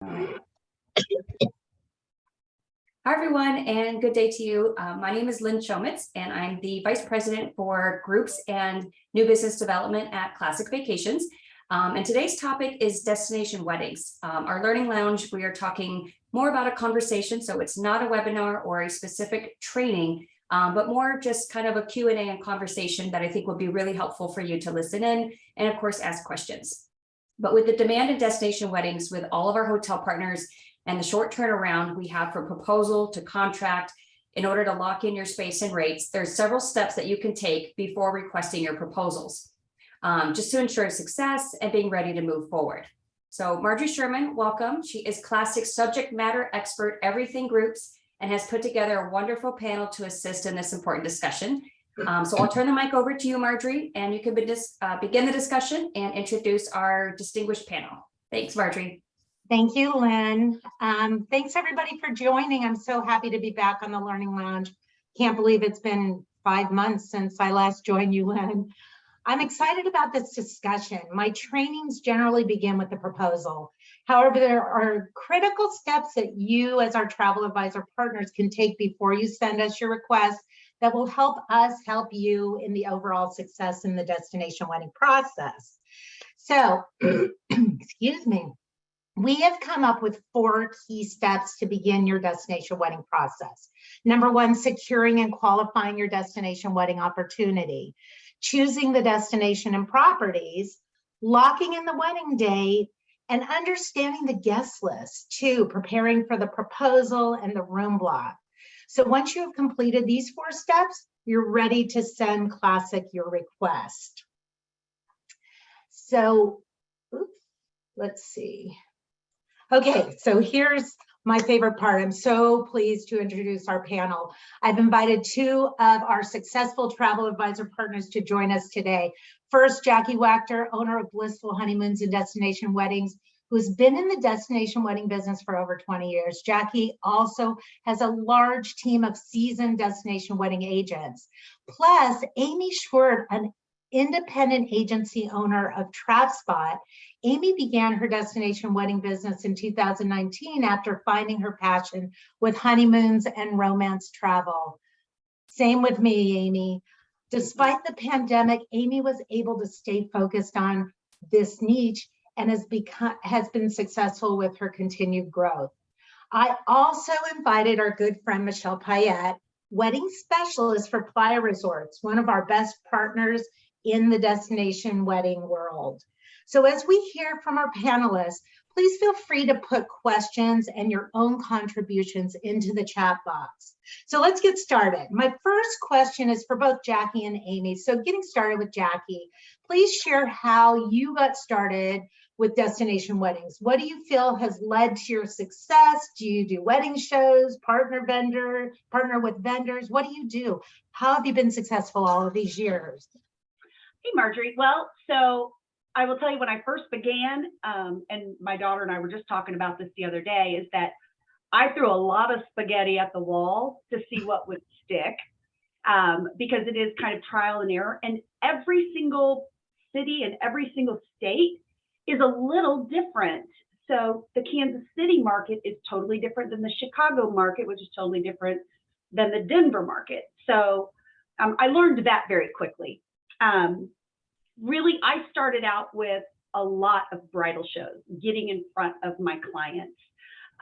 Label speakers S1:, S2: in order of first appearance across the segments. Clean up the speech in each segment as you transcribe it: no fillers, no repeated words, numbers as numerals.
S1: Hi, everyone, and good day to you. My name is Lynn Chomitz, and I'm the Vice President for Groups and New Business Development at Classic Vacations. And today's topic is destination weddings. Our Learning Lounge, we are talking more about a conversation, so it's not a webinar or a specific training, but more just kind of a Q&A and conversation that I think will be really helpful for you to listen in and, of course, ask questions. But with the demand in destination weddings with all of our hotel partners and the short turnaround we have from proposal to contract, in order to lock in your space and rates, there's several steps that you can take before requesting your proposals, just to ensure success and being ready to move forward. So Marjorie Sherman, welcome. She is Classic's subject matter expert, everything groups, and has put together a wonderful panel to assist in this important discussion. So I'll turn the mic over to you, Marjorie, and you can begin the discussion and introduce our distinguished panel. Thanks, Marjorie.
S2: Thank you, Lynn. Thanks, everybody, for joining. I'm so happy to be back on the Learning Lounge. Can't believe it's been 5 months since I last joined you, Lynn. I'm excited about this discussion. My trainings generally begin with the proposal. However, there are critical steps that you as our travel advisor partners can take before you send us your request that will help us help you in the overall success in the destination wedding process. So, excuse me. We have come up with 4 key steps to begin your destination wedding process. Number 1, securing and qualifying your destination wedding opportunity, choosing the destination and properties, locking in the wedding date, and understanding the guest list too, preparing for the proposal and the room block. So once you have completed these 4 steps, you're ready to send Classic your request. So, let's see. Okay, so here's my favorite part. I'm so pleased to introduce our panel. I've invited 2 of our successful travel advisor partners to join us today. First, Jackie Wachter, owner of Blissful Honeymoons and Destination Weddings, who's been in the destination wedding business for over 20 years. Jackie also has a large team of seasoned destination wedding agents. Plus, Amy Schwert, an independent agency owner of TravSpot. Amy began her destination wedding business in 2019 after finding her passion with honeymoons and romance travel. Same with me, Amy. Despite the pandemic, Amy was able to stay focused on this niche and has been successful with her continued growth. I also invited our good friend Michelle Payette, wedding specialist for Playa Resorts, one of our best partners in the destination wedding world. So as we hear from our panelists, please feel free to put questions and your own contributions into the chat box. So let's get started. My first question is for both Jackie and Amy. So getting started with Jackie, please share how you got started with destination weddings. What do you feel has led to your success? Do you do wedding shows, partner with vendors? What do you do? How have you been successful all of these years?
S3: Hey, Marjorie. Well, so I will tell you when I first began, and my daughter and I were just talking about this the other day, is that I threw a lot of spaghetti at the wall to see what would stick, because it is kind of trial and error. And every single city and every single state is a little different. So the Kansas City market is totally different than the Chicago market, which is totally different than the Denver market. So I learned that very quickly. Really, I started out with a lot of bridal shows, getting in front of my clients.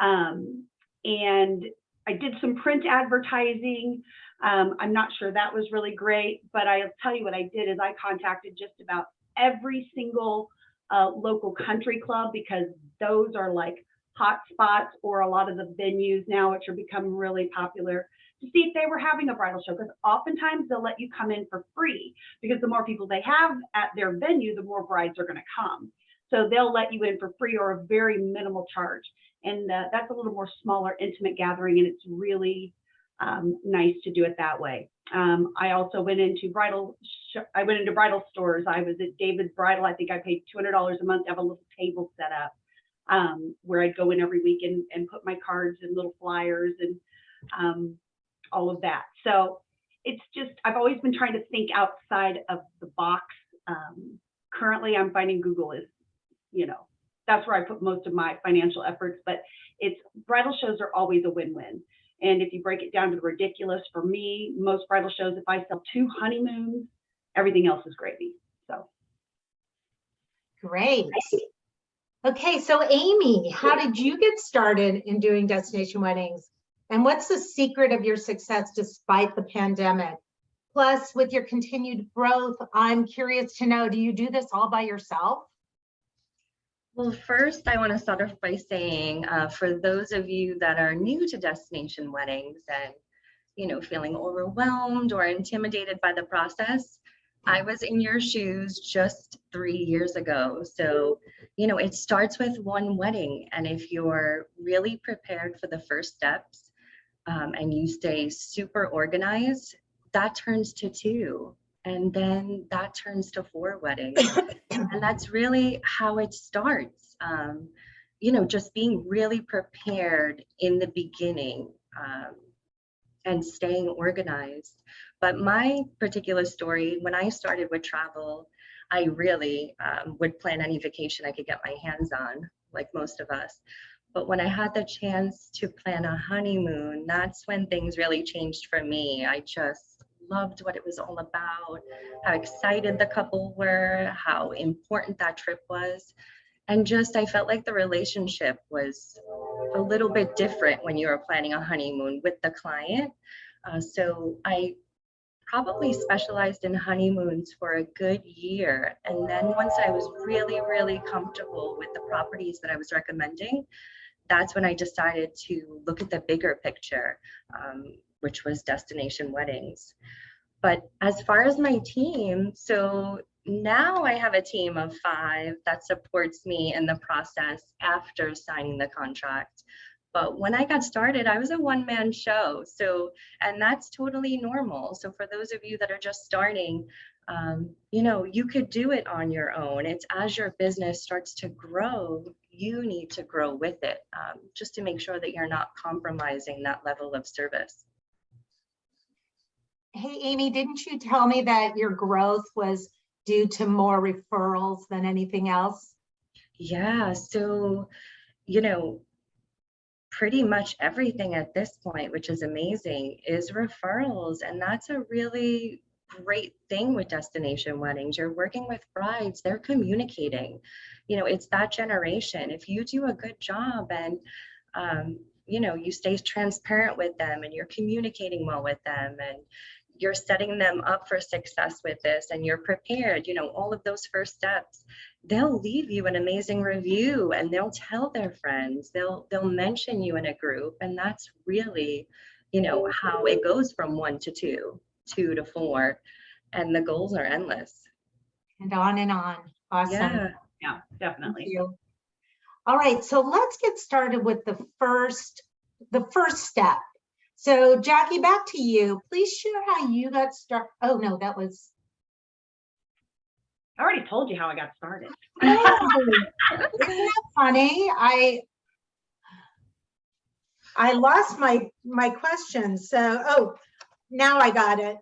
S3: And I did some print advertising. I'm not sure that was really great, but I'll tell you what I did is I contacted just about every single local country club, because those are like hot spots, or a lot of the venues now, which are becoming really popular, to see if they were having a bridal show, because oftentimes they'll let you come in for free, because the more people they have at their venue, the more brides are going to come. So they'll let you in for free or a very minimal charge. And that's a little more smaller, intimate gathering, and it's really nice to do it that way. I also went into bridal stores. I was at David's Bridal. I think I paid $200 a month to have a little table set up, where I'd go in every week and put my cards and little flyers and all of that. So it's just, I've always been trying to think outside of the box. Currently, I'm finding Google is, that's where I put most of my financial efforts, but bridal shows are always a win-win. And if you break it down to the ridiculous, for me, most bridal shows, if I sell 2 honeymoons, everything else is gravy. So.
S2: Great. Okay, so Amy, how did you get started in doing destination weddings? And what's the secret of your success despite the pandemic? Plus, with your continued growth, I'm curious to know, do you do this all by yourself?
S4: Well, first, I want to start off by saying, for those of you that are new to destination weddings and, feeling overwhelmed or intimidated by the process, I was in your shoes just 3 years ago. So, it starts with one wedding. And if you're really prepared for the first steps and you stay super organized, that turns to 2. And then that turns to 4 weddings. And that's really how it starts. Just being really prepared in the beginning and staying organized. But my particular story, when I started with travel, I really would plan any vacation I could get my hands on, like most of us. But when I had the chance to plan a honeymoon, that's when things really changed for me. I just loved what it was all about, how excited the couple were, how important that trip was. And just, I felt like the relationship was a little bit different when you were planning a honeymoon with the client. So I probably specialized in honeymoons for a good year. And then once I was really, really comfortable with the properties that I was recommending, that's when I decided to look at the bigger picture, which was destination weddings. But as far as my team, so now I have a team of 5 that supports me in the process after signing the contract. But when I got started, I was a one-man show. So, and that's totally normal. So for those of you that are just starting, you could do it on your own. It's as your business starts to grow, you need to grow with it, just to make sure that you're not compromising that level of service.
S2: Hey, Amy, didn't you tell me that your growth was due to more referrals than anything else?
S4: Yeah, so, pretty much everything at this point, which is amazing, is referrals. And that's a really great thing with destination weddings. You're working with brides, they're communicating. It's that generation. If you do a good job and you stay transparent with them and you're communicating well with them and you're setting them up for success with this and you're prepared, all of those first steps, they'll leave you an amazing review and they'll tell their friends, they'll mention you in a group. And that's really, how it goes from 1 to 2, 2 to 4, and the goals are endless.
S2: And on and on. Awesome.
S3: Yeah, definitely.
S2: Thank you. All right, so let's get started with the first step. So Jackie, back to you. Please share how you got started. Oh no, that was.
S3: I already told you how I got started.
S2: Oh, isn't that funny? I lost my question. So, now I got it.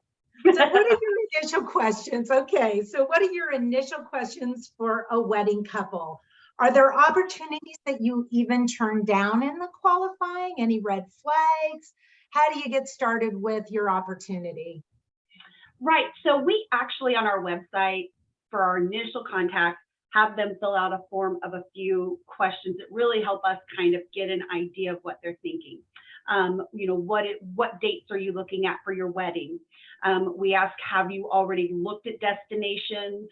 S2: So what are your initial questions? Okay, so what are your initial questions for a wedding couple? Are there opportunities that you even turn down in the qualifying? Any red flags? How do you get started with your opportunity?
S3: Right. So we actually on our website for our initial contact have them fill out a form of a few questions that really help us kind of get an idea of what they're thinking. What dates are you looking at for your wedding? We ask, have you already looked at destinations?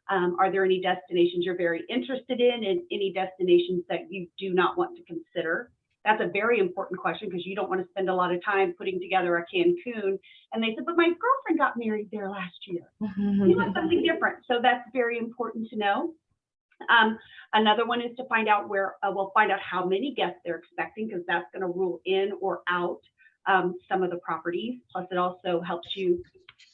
S3: Are there any destinations you're very interested in and any destinations that you do not want to consider? That's a very important question because you don't want to spend a lot of time putting together a Cancun. And they said, but my girlfriend got married there last year. You want something different. So that's very important to know. Another one is to find out we'll find out how many guests they're expecting because that's going to rule in or out some of the properties. Plus, it also helps you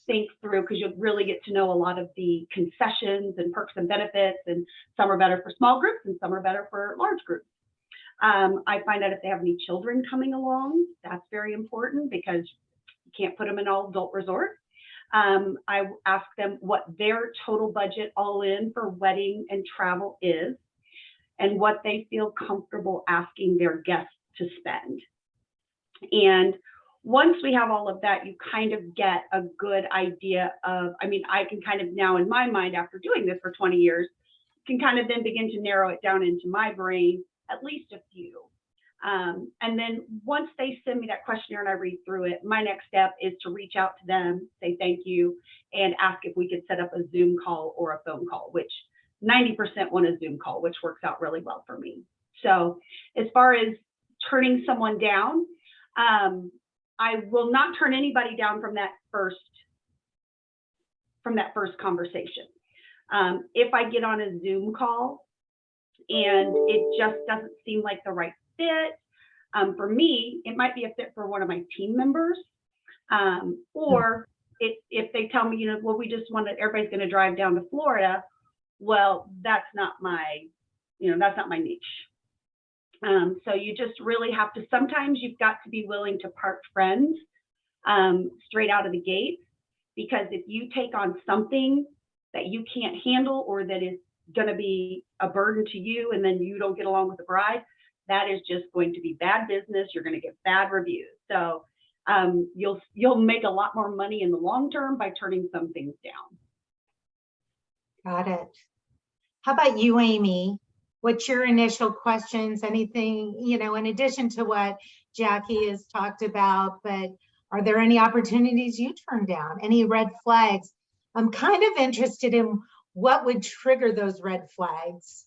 S3: think through because you'll really get to know a lot of the concessions and perks and benefits. And some are better for small groups and some are better for large groups. I find out if they have any children coming along. That's very important because you can't put them in all adult resorts. I ask them what their total budget all in for wedding and travel is. and what they feel comfortable asking their guests to spend. And once we have all of that, you kind of get a good idea of, I mean, I can kind of now in my mind, after doing this for 20 years, can kind of then begin to narrow it down into my brain, at least a few. And then once they send me that questionnaire and I read through it, my next step is to reach out to them, say thank you, and ask if we could set up a Zoom call or a phone call, which 90% want a Zoom call, which works out really well for me. So as far as turning someone down, I will not turn anybody down from that first conversation. If I get on a Zoom call and it just doesn't seem like the right fit, for me, it might be a fit for one of my team members, or if they tell me, well, we just want to, everybody's going to drive down to Florida. Well, that's not my niche. So you just really have to, sometimes you've got to be willing to part friends straight out of the gate, because if you take on something that you can't handle or that is going to be a burden to you and then you don't get along with the bride, that is just going to be bad business. You're going to get bad reviews. So you'll make a lot more money in the long term by turning some things down.
S2: Got it. How about you, Amy? What's your initial questions? Anything, in addition to what Jackie has talked about, but are there any opportunities you turn down? Any red flags? I'm kind of interested in what would trigger those red flags.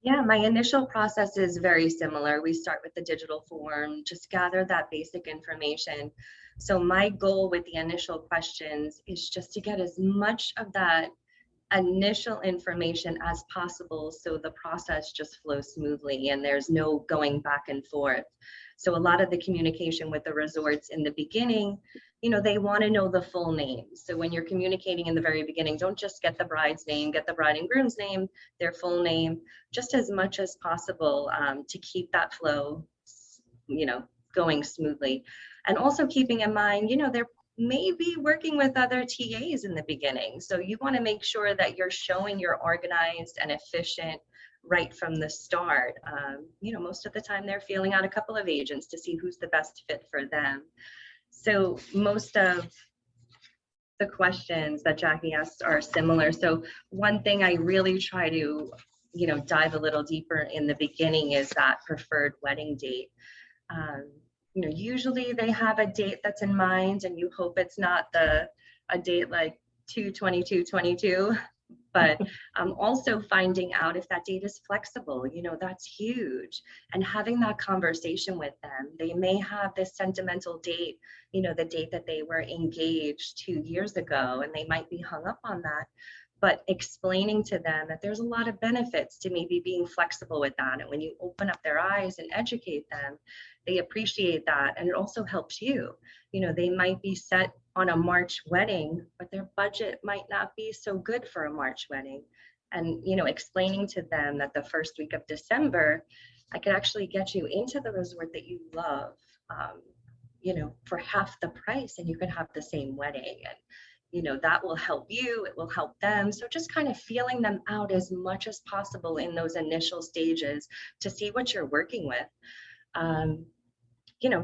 S4: Yeah, my initial process is very similar. We start with the digital form, just gather that basic information. So my goal with the initial questions is just to get as much of that initial information as possible so the process just flows smoothly and there's no going back and forth. So a lot of the communication with the resorts in the beginning, they want to know the full name. So when you're communicating in the very beginning, don't just get the bride's name, get the bride and groom's name, their full name, just as much as possible to keep that flow, going smoothly. And also keeping in mind, they're maybe working with other TAs in the beginning. So you want to make sure that you're showing you're organized and efficient right from the start. Most of the time they're feeling out a couple of agents to see who's the best fit for them. So most of the questions that Jackie asked are similar. So one thing I really try to, dive a little deeper in the beginning is that preferred wedding date. Usually they have a date that's in mind and you hope it's not a date like 2/22/22, but also finding out if that date is flexible, that's huge. And having that conversation with them. They may have this sentimental date, the date that they were engaged 2 years ago, and they might be hung up on that. But explaining to them that there's a lot of benefits to maybe being flexible with that. And when you open up their eyes and educate them, they appreciate that. And it also helps you. They might be set on a March wedding, but their budget might not be so good for a March wedding. And, explaining to them that the first week of December, I could actually get you into the resort that you love, for half the price, and you could have the same wedding. And, that will help you, it will help them. So just kind of feeling them out as much as possible in those initial stages to see what you're working with.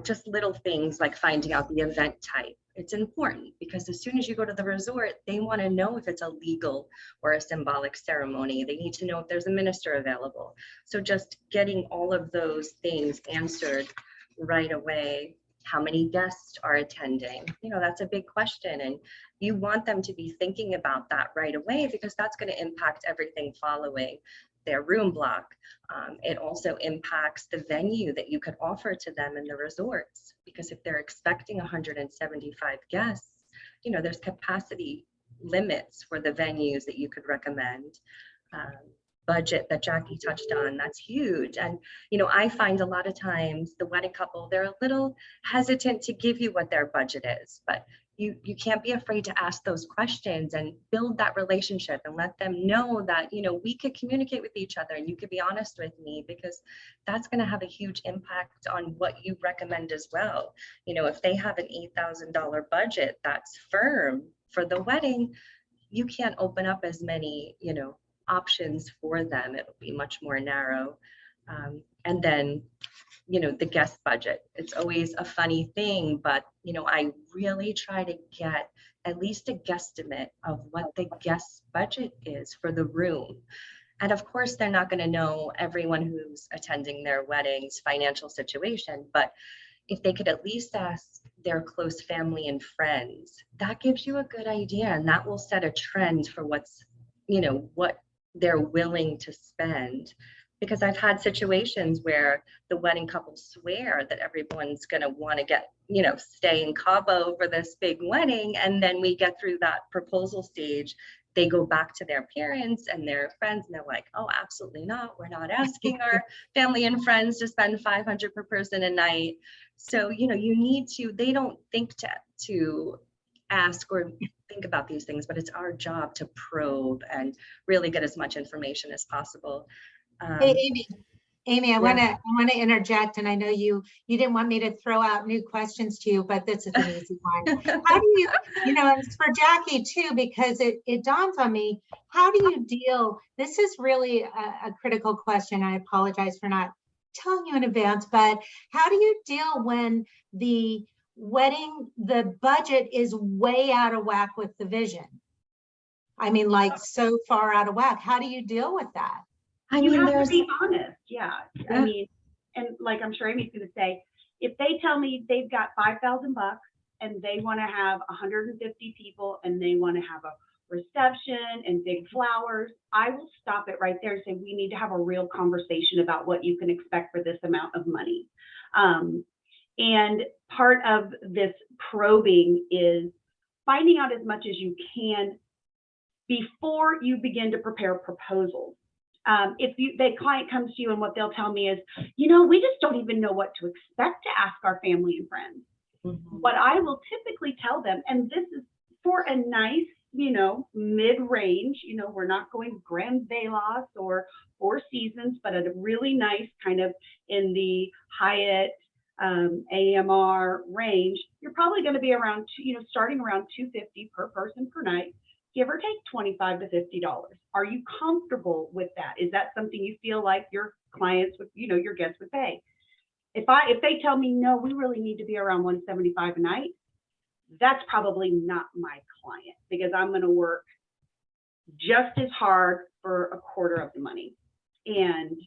S4: Just little things like finding out the event type. It's important because as soon as you go to the resort, they want to know if it's a legal or a symbolic ceremony. They need to know if there's a minister available. So just getting all of those things answered right away. How many guests are attending? That's a big question. And you want them to be thinking about that right away because that's going to impact everything following. Their room block. It also impacts the venue that you could offer to them in the resorts, because if they're expecting 175 guests, there's capacity limits for the venues that you could recommend. Budget that Jackie touched on, that's huge. And I find a lot of times the wedding couple, they're a little hesitant to give you what their budget is, but you can't be afraid to ask those questions and build that relationship and let them know that we could communicate with each other and you could be honest with me, because that's going to have a huge impact on what you recommend as well. If they have an $8,000 budget that's firm for the wedding, you can't open up as many options for them. It'll be much more narrow. And then, the guest budget. It's always a funny thing, but, I really try to get at least a guesstimate of what the guest budget is for the room. And of course, they're not going to know everyone who's attending their wedding's financial situation, but if they could at least ask their close family and friends, that gives you a good idea, and that will set a trend for what they're willing to spend. Because I've had situations where the wedding couple swear that everyone's going to want to get, stay in Cabo for this big wedding. And then we get through that proposal stage. They go back to their parents and their friends, and they're like, oh, absolutely not. We're not asking our family and friends to spend $500 per person a night. So, you need to, they don't think to ask or think about these things, but it's our job to probe and really get as much information as possible.
S2: Hey, Amy, I
S4: Yeah.
S2: want to interject, and I know you didn't want me to throw out new questions to you, but this is an easy one. How do you, and it's for Jackie too, because it dawns on me, how do you deal, this is really a critical question. I apologize for not telling you in advance, but how do you deal when the budget is way out of whack with the vision? I mean, like so far out of whack. How do you deal with that?
S3: You have to be honest. Yeah. I mean, and like I'm sure Amy's going to say, if they tell me they've got $5,000 and they want to have 150 people and they want to have a reception and big flowers, I will stop it right there and say, we need to have a real conversation about what you can expect for this amount of money. And part of this probing is finding out as much as you can before you begin to prepare proposals. If the client comes to you and what they'll tell me is, we just don't even know what to expect to ask our family and friends. Mm-hmm. What I will typically tell them, and this is for a nice, mid-range, we're not going Grand Velas or Four Seasons, but at a really nice kind of in the Hyatt AMR range, you're probably going to be around, starting around $250 per person per night. Give or take $25 to $50. Are you comfortable with that? Is that something you feel like your clients would, your guests would pay? If they tell me, no, we really need to be around $175 a night, that's probably not my client, because I'm going to work just as hard for a quarter of the money. And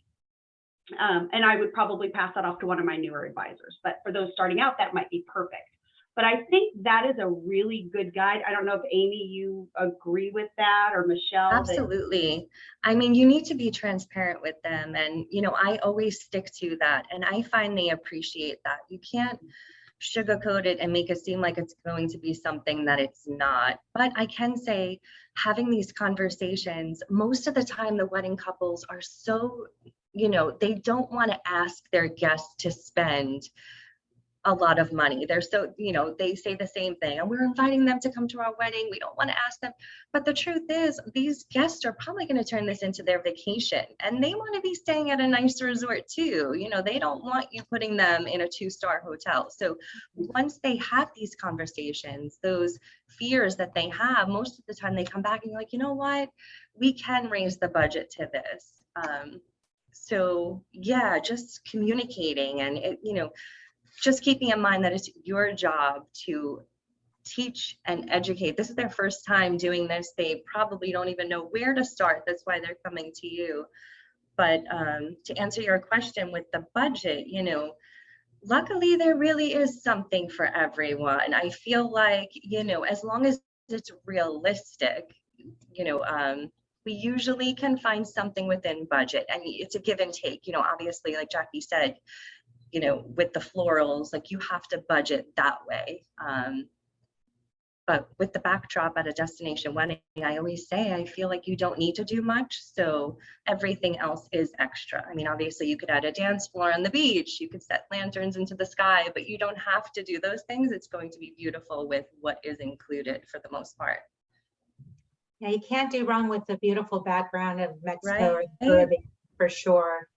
S3: I would probably pass that off to one of my newer advisors. But for those starting out, that might be perfect. But I think that is a really good guide. I don't know if Amy, you agree with that, or Michelle.
S4: Absolutely. I mean, you need to be transparent with them. And, I always stick to that. And I find they appreciate that. You can't sugarcoat it and make it seem like it's going to be something that it's not. But I can say, having these conversations, most of the time the wedding couples are so, they don't want to ask their guests to spend a lot of money. They're so, they say the same thing, and we're inviting them to come to our wedding. We don't want to ask them. But the truth is, these guests are probably going to turn this into their vacation, and they want to be staying at a nice resort too. They don't want you putting them in a 2-star hotel. So once they have these conversations, those fears that they have, most of the time they come back and you're like, you know what, we can raise the budget to this. So yeah, just communicating, and just keeping in mind that it's your job to teach and educate. This is their first time doing this. They probably don't even know where to start. That's why they're coming to you. But to answer your question with the budget, luckily there really is something for everyone. I feel like, as long as it's realistic, we usually can find something within budget. I mean, it's a give and take, obviously, like Jackie said, with the florals, like you have to budget that way. But with the backdrop at a destination wedding, I always say, I feel like you don't need to do much. So everything else is extra. I mean, obviously you could add a dance floor on the beach, you could set lanterns into the sky, but you don't have to do those things. It's going to be beautiful with what is included for the most part.
S2: Yeah, you can't do wrong with the beautiful background of Mexico or the
S4: Right.
S2: Caribbean, for sure.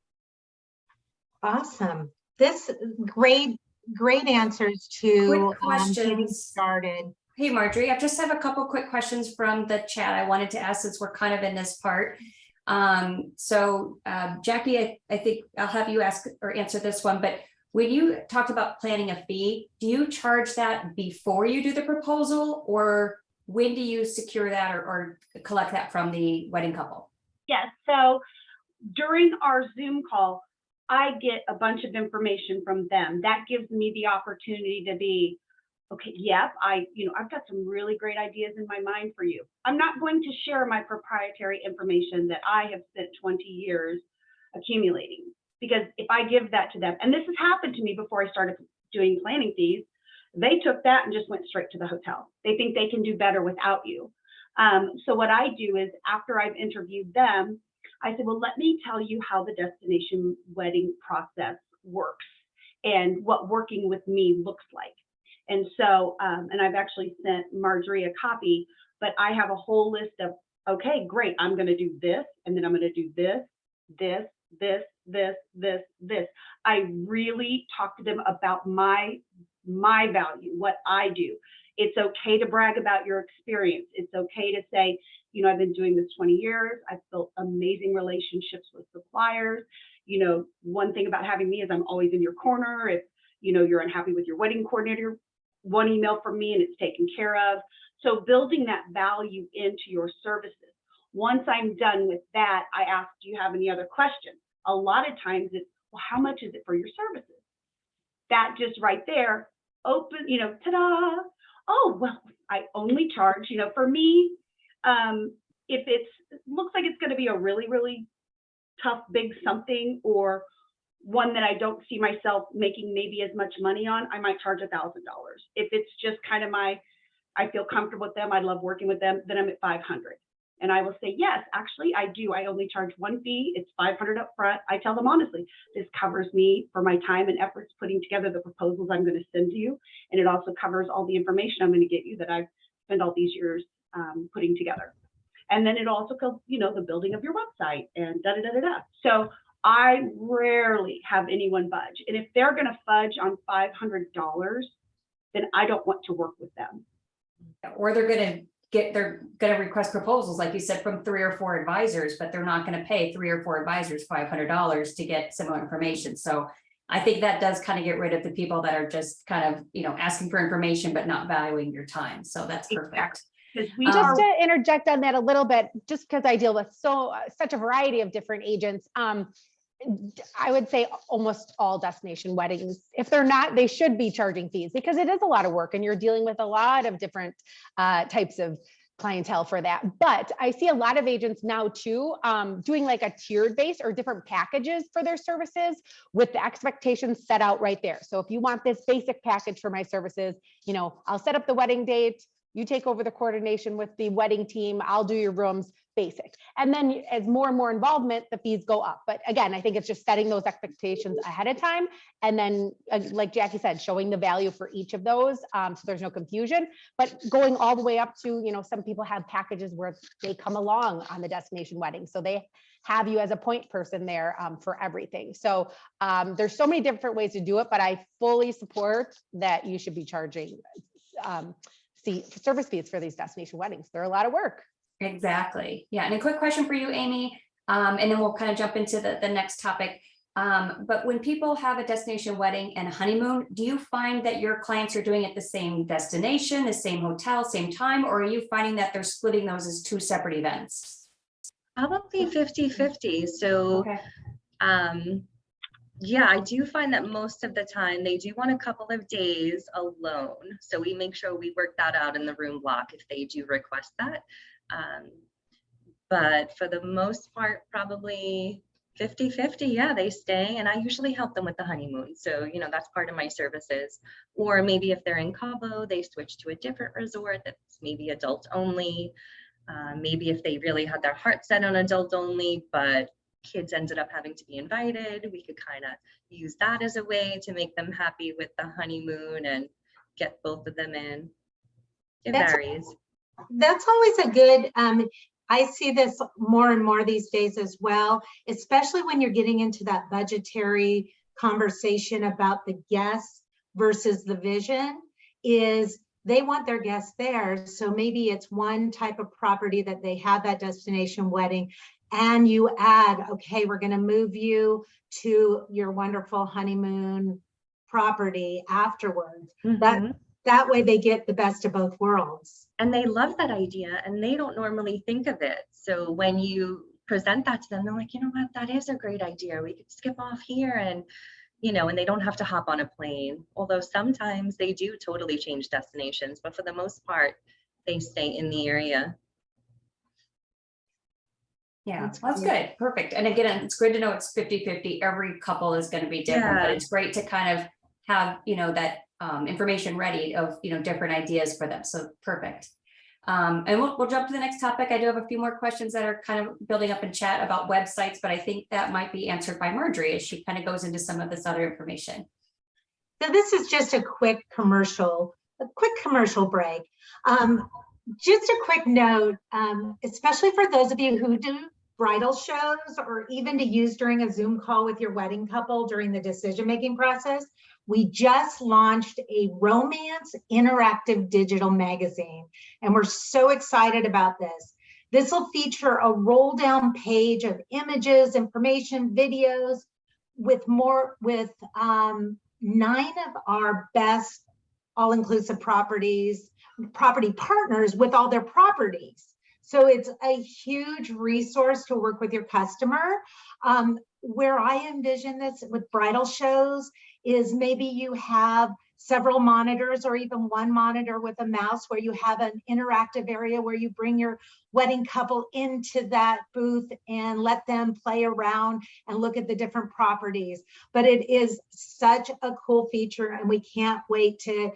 S2: Awesome. This great answers to
S1: Quick questions.
S2: getting started.
S1: Hey, Marjorie, I just have a couple quick questions from the chat I wanted to ask, since we're kind of in this part. Jackie, I think I'll have you ask or answer this one, but when you talked about planning a fee, do you charge that before you do the proposal, or when do you secure that or collect that from the wedding couple?
S3: Yes, so during our Zoom call, I get a bunch of information from them. That gives me the opportunity to be, okay, yep, I've got some really great ideas in my mind for you. I'm not going to share my proprietary information that I have spent 20 years accumulating, because if I give that to them, and this has happened to me before I started doing planning fees, they took that and just went straight to the hotel. They think they can do better without you. So what I do is, after I've interviewed them, I said, well, let me tell you how the destination wedding process works and what working with me looks like. And so, and I've actually sent Marjorie a copy, but I have a whole list of, okay, great, I'm going to do this, and then I'm going to do this, this, this, this, this, this. I really talk to them about my value, what I do. It's okay to brag about your experience. It's okay to say, I've been doing this 20 years. I've built amazing relationships with suppliers. One thing about having me is I'm always in your corner. If, you're unhappy with your wedding coordinator, one email from me and it's taken care of. So building that value into your services. Once I'm done with that, I ask, do you have any other questions? A lot of times it's, well, how much is it for your services? That just right there, open, ta-da. Oh, well, I only charge, for me, if it looks like it's going to be a really, really tough, big something, or one that I don't see myself making maybe as much money on, I might charge $1,000. If it's just kind of I feel comfortable with them, I love working with them, then I'm at 500. And I will say, yes, actually I do. I only charge one fee. It's 500 up front. I tell them honestly, this covers me for my time and efforts putting together the proposals I'm going to send to you. And it also covers all the information I'm going to get you that I've spent all these years putting together. And then it also goes, the building of your website and da-da-da-da-da. So I rarely have anyone budge. And if they're going to fudge on $500, then I don't want to work with them.
S1: Or they're going to request proposals, like you said, from 3 or 4 advisors, but they're not going to pay 3 or 4 advisors $500 to get similar information. So I think that does kind of get rid of the people that are just kind of, asking for information, but not valuing your time. So that's perfect.
S5: Just to interject on that a little bit, just because I deal with such a variety of different agents, I would say almost all destination weddings, if they're not, they should be charging fees, because it is a lot of work and you're dealing with a lot of different types of clientele for that. But I see a lot of agents now too, doing like a tiered base or different packages for their services with the expectations set out right there. So if you want this basic package for my services, I'll set up the wedding date, you take over the coordination with the wedding team, I'll do your rooms, basic. And then as more and more involvement, the fees go up. But again, I think it's just setting those expectations ahead of time. And then, like Jackie said, showing the value for each of those, so there's no confusion, but going all the way up to, some people have packages where they come along on the destination wedding. So they have you as a point person there for everything. So there's so many different ways to do it, but I fully support that you should be charging service fees for these destination weddings. They're a lot of work.
S1: Exactly. Yeah. And a quick question for you, Amy, and then we'll kind of jump into the next topic. But when people have a destination wedding and a honeymoon, do you find that your clients are doing it the same destination, the same hotel, same time, or are you finding that they're splitting those as 2 separate events?
S4: Probably 50-50. So,
S1: Okay.
S4: yeah, I do find that most of the time they do want a couple of days alone. So we make sure we work that out in the room block if they do request that. But for the most part, probably 50-50. Yeah, they stay, and I usually help them with the honeymoon. So, that's part of my services. Or maybe if they're in Cabo, they switch to a different resort that's maybe adult only. Maybe if they really had their heart set on adult only, but kids ended up having to be invited, we could kind of use that as a way to make them happy with the honeymoon and get both of them in. It varies.
S2: That's always a good, I see this more and more these days as well, especially when you're getting into that budgetary conversation about the guests versus the vision, is they want their guests there. So maybe it's one type of property that they have that destination wedding. and you add, okay, we're going to move you to your wonderful honeymoon property afterwards. That way they get the best of both worlds.
S4: And they love that idea, and they don't normally think of it. So when you present that to them, they're like, you know what, that is a great idea. We could skip off here, and and they don't have to hop on a plane. Although sometimes they do totally change destinations, but for the most part, they stay in the area.
S1: Yeah, that's good. Perfect. And again, it's good to know it's 50-50. Every couple is going to be different, but it's great to kind of have, that information ready of, different ideas for them. So perfect. And we'll jump to the next topic. I do have a few more questions that are kind of building up in chat about websites, but I think that might be answered by Marjorie as she kind of goes into some of this other information.
S2: So this is just a quick commercial break. Just a quick note, especially for those of you who do bridal shows, or even to use during a Zoom call with your wedding couple during the decision-making process, we just launched a romance interactive digital magazine, and we're so excited about this. This will feature a roll-down page of images, information, videos, with 9 of our best all-inclusive property partners with all their properties. So it's a huge resource to work with your customer. Where I envision this with bridal shows is maybe you have several monitors, or even one monitor with a mouse, where you have an interactive area where you bring your wedding couple into that booth and let them play around and look at the different properties. But it is such a cool feature, and we can't wait to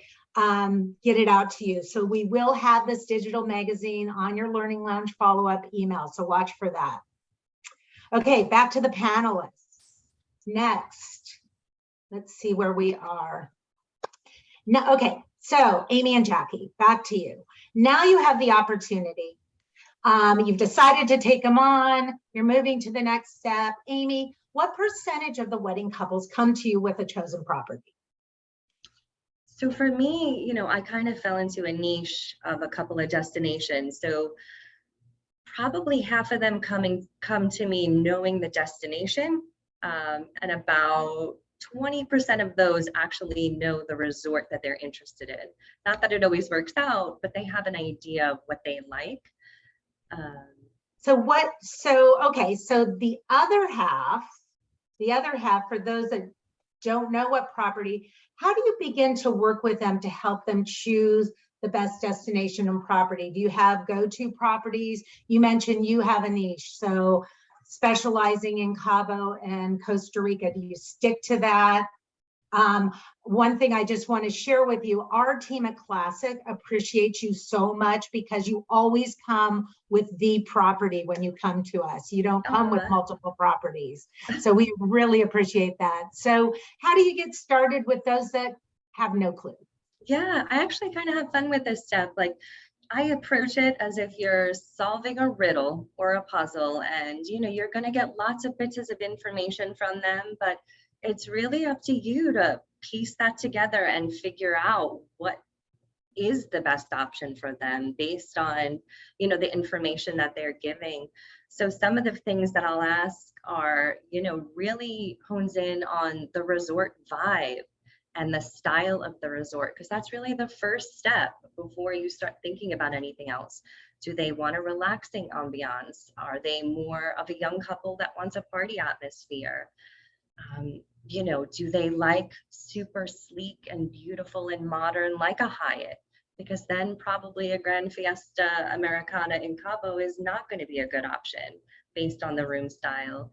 S2: get it out to you. So we will have this digital magazine on your Learning Lounge follow-up email. So watch for that. Okay, back to the panelists. Next, let's see where we are. Now, okay, so Amy and Jackie, back to you. Now you have the opportunity. You've decided to take them on. You're moving to the next step. Amy, what percentage of the wedding couples come to you with a chosen property?
S4: So for me, I kind of fell into a niche of a couple of destinations. So probably half of them come to me knowing the destination, and about 20% of those actually know the resort that they're interested in. Not that it always works out, but they have an idea of what they like.
S2: So the other half, for those that don't know what property, how do you begin to work with them to help them choose the best destination and property? Do you have go-to properties? You mentioned you have a niche, so specializing in Cabo and Costa Rica, do you stick to that? One thing I just want to share with you, our team at Classic appreciates you so much, because you always come with the property when you come to us. You don't come with multiple properties. So we really appreciate that. So how do you get started with those that have no clue?
S4: Yeah, I actually kind of have fun with this stuff. Like, I approach it as if you're solving a riddle or a puzzle, and you're going to get lots of bits of information from them, but it's really up to you to piece that together and figure out what is the best option for them based on, the information that they're giving. So some of the things that I'll ask are, really hones in on the resort vibe and the style of the resort, because that's really the first step before you start thinking about anything else. Do they want a relaxing ambiance? Are they more of a young couple that wants a party atmosphere? Do they like super sleek and beautiful and modern like a Hyatt? Because then probably a Grand Fiesta Americana in Cabo is not going to be a good option based on the room style.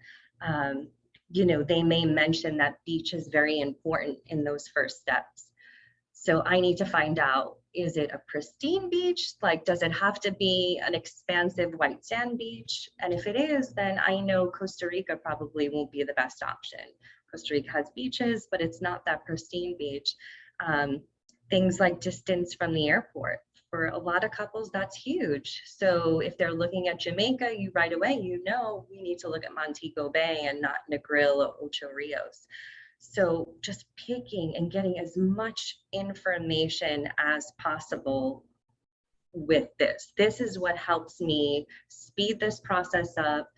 S4: They may mention that beach is very important in those first steps. So I need to find out, is it a pristine beach? Like, does it have to be an expansive white sand beach? And if it is, then I know Costa Rica probably won't be the best option. Costa Rica has beaches, but it's not that pristine beach. Things like distance from the airport. For a lot of couples, that's huge. So if they're looking at Jamaica, you right away, we need to look at Montego Bay and not Negril or Ocho Rios. So just picking and getting as much information as possible with this. This is what helps me speed this process up,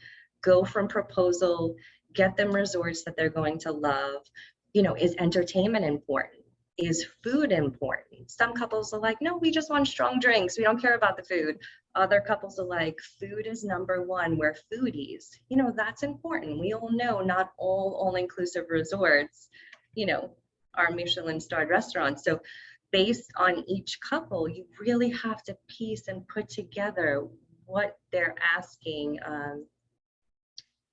S4: go from proposal, get them resorts that they're going to love. You know, is entertainment important? Is food important? Some couples are like, no, we just want strong drinks. We don't care about the food. Other couples are like, food is number one. We're foodies. You know, that's important. We all know not all inclusive resorts, you know, are Michelin starred restaurants. So based on each couple, you really have to piece and put together what they're asking,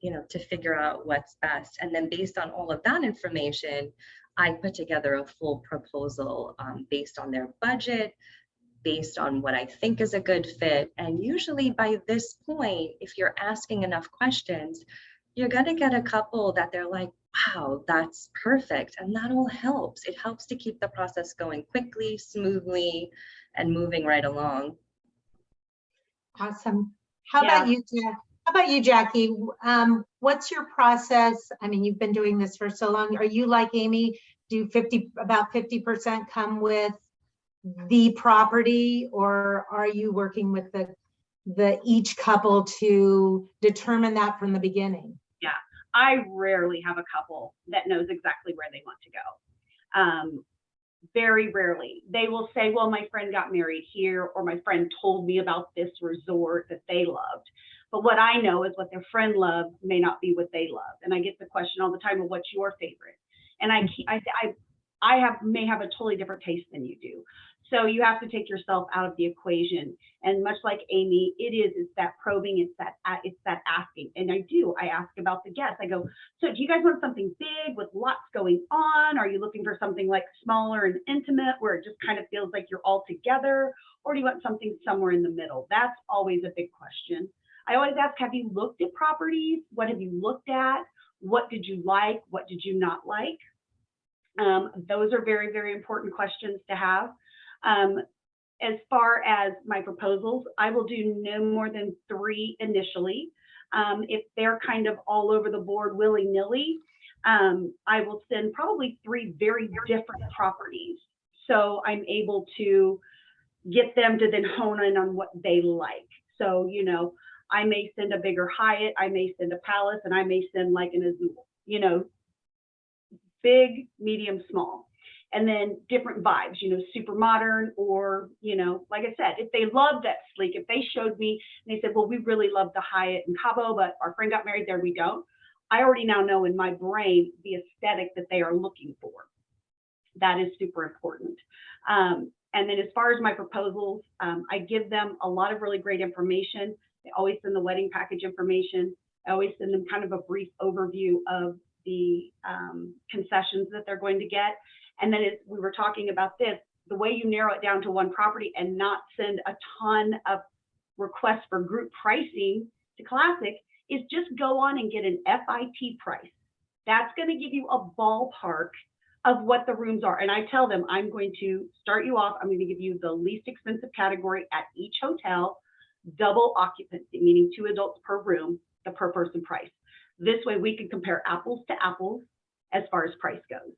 S4: you know, to figure out what's best. And then based on all of that information, I put together a full proposal based on their budget, based on what I think is a good fit. And usually by this point, if you're asking enough questions, you're gonna get a couple that they're like, wow, that's perfect. And that all helps. It helps to keep the process going quickly, smoothly, and moving right along.
S2: Awesome. How
S3: Yeah.
S2: about you, Jack? How about you, Jackie? What's your process? I mean, you've been doing this for so long. Are you like Amy? Do about 50% come with the property, or are you working with the each couple to determine that from the beginning?
S3: Yeah, I rarely have a couple that knows exactly where they want to go. Very rarely. They will say, well, my friend got married here, or my friend told me about this resort that they loved. But what I know is what their friend loves may not be what they love. And I get the question all the time, well, what's your favorite? And I may have a totally different taste than you do. So you have to take yourself out of the equation. And much like Amy, it's that probing, it's that asking. And I ask about the guests. I go, so do you guys want something big with lots going on? Are you looking for something like smaller and intimate where it just kind of feels like you're all together? Or do you want something somewhere in the middle? That's always a big question. I always ask, have you looked at properties? What have you looked at? What did you like? What did you not like? Those are very, very important questions to have. As far as my proposals, I will do no more than 3 initially. If they're kind of all over the board willy-nilly, I will send probably 3 very different properties. So I'm able to get them to then hone in on what they like. So, you know, I may send a bigger Hyatt, I may send a Palace, and I may send like an Azul, you know, big, medium, small. And then different vibes, you know, super modern, or, you know, like I said, if they love that sleek, if they showed me and they said, well, we really love the Hyatt in Cabo, but our friend got married there, we don't. I already now know in my brain the aesthetic that they are looking for. That is super important. And then as far as my proposals, I give them a lot of really great information. I always send the wedding package information. I always send them kind of a brief overview of the concessions that they're going to get. And then as we were talking about this, the way you narrow it down to one property and not send a ton of requests for group pricing to Classic is just go on and get an FIT price. That's going to give you a ballpark of what the rooms are. And I tell them, I'm going to start you off. I'm going to give you the least expensive category at each hotel, double occupancy, meaning 2 adults per room, the per person price. This way we can compare apples to apples as far as price goes.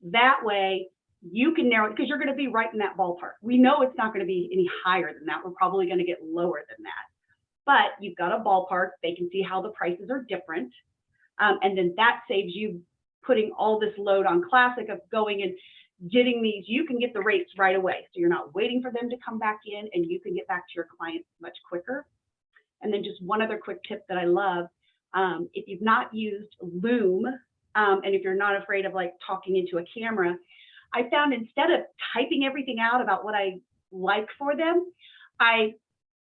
S3: That way you can narrow it, because you're going to be right in that ballpark. We know it's not going to be any higher than that. We're probably going to get lower than that. But you've got a ballpark. They can see how the prices are different. And then that saves you putting all this load on Classic of going and getting these. You can get the rates right away. So you're not waiting for them to come back in, and you can get back to your clients much quicker. And then just one other quick tip that I love. If you've not used Loom, and if you're not afraid of like talking into a camera, I found instead of typing everything out about what I like for them, I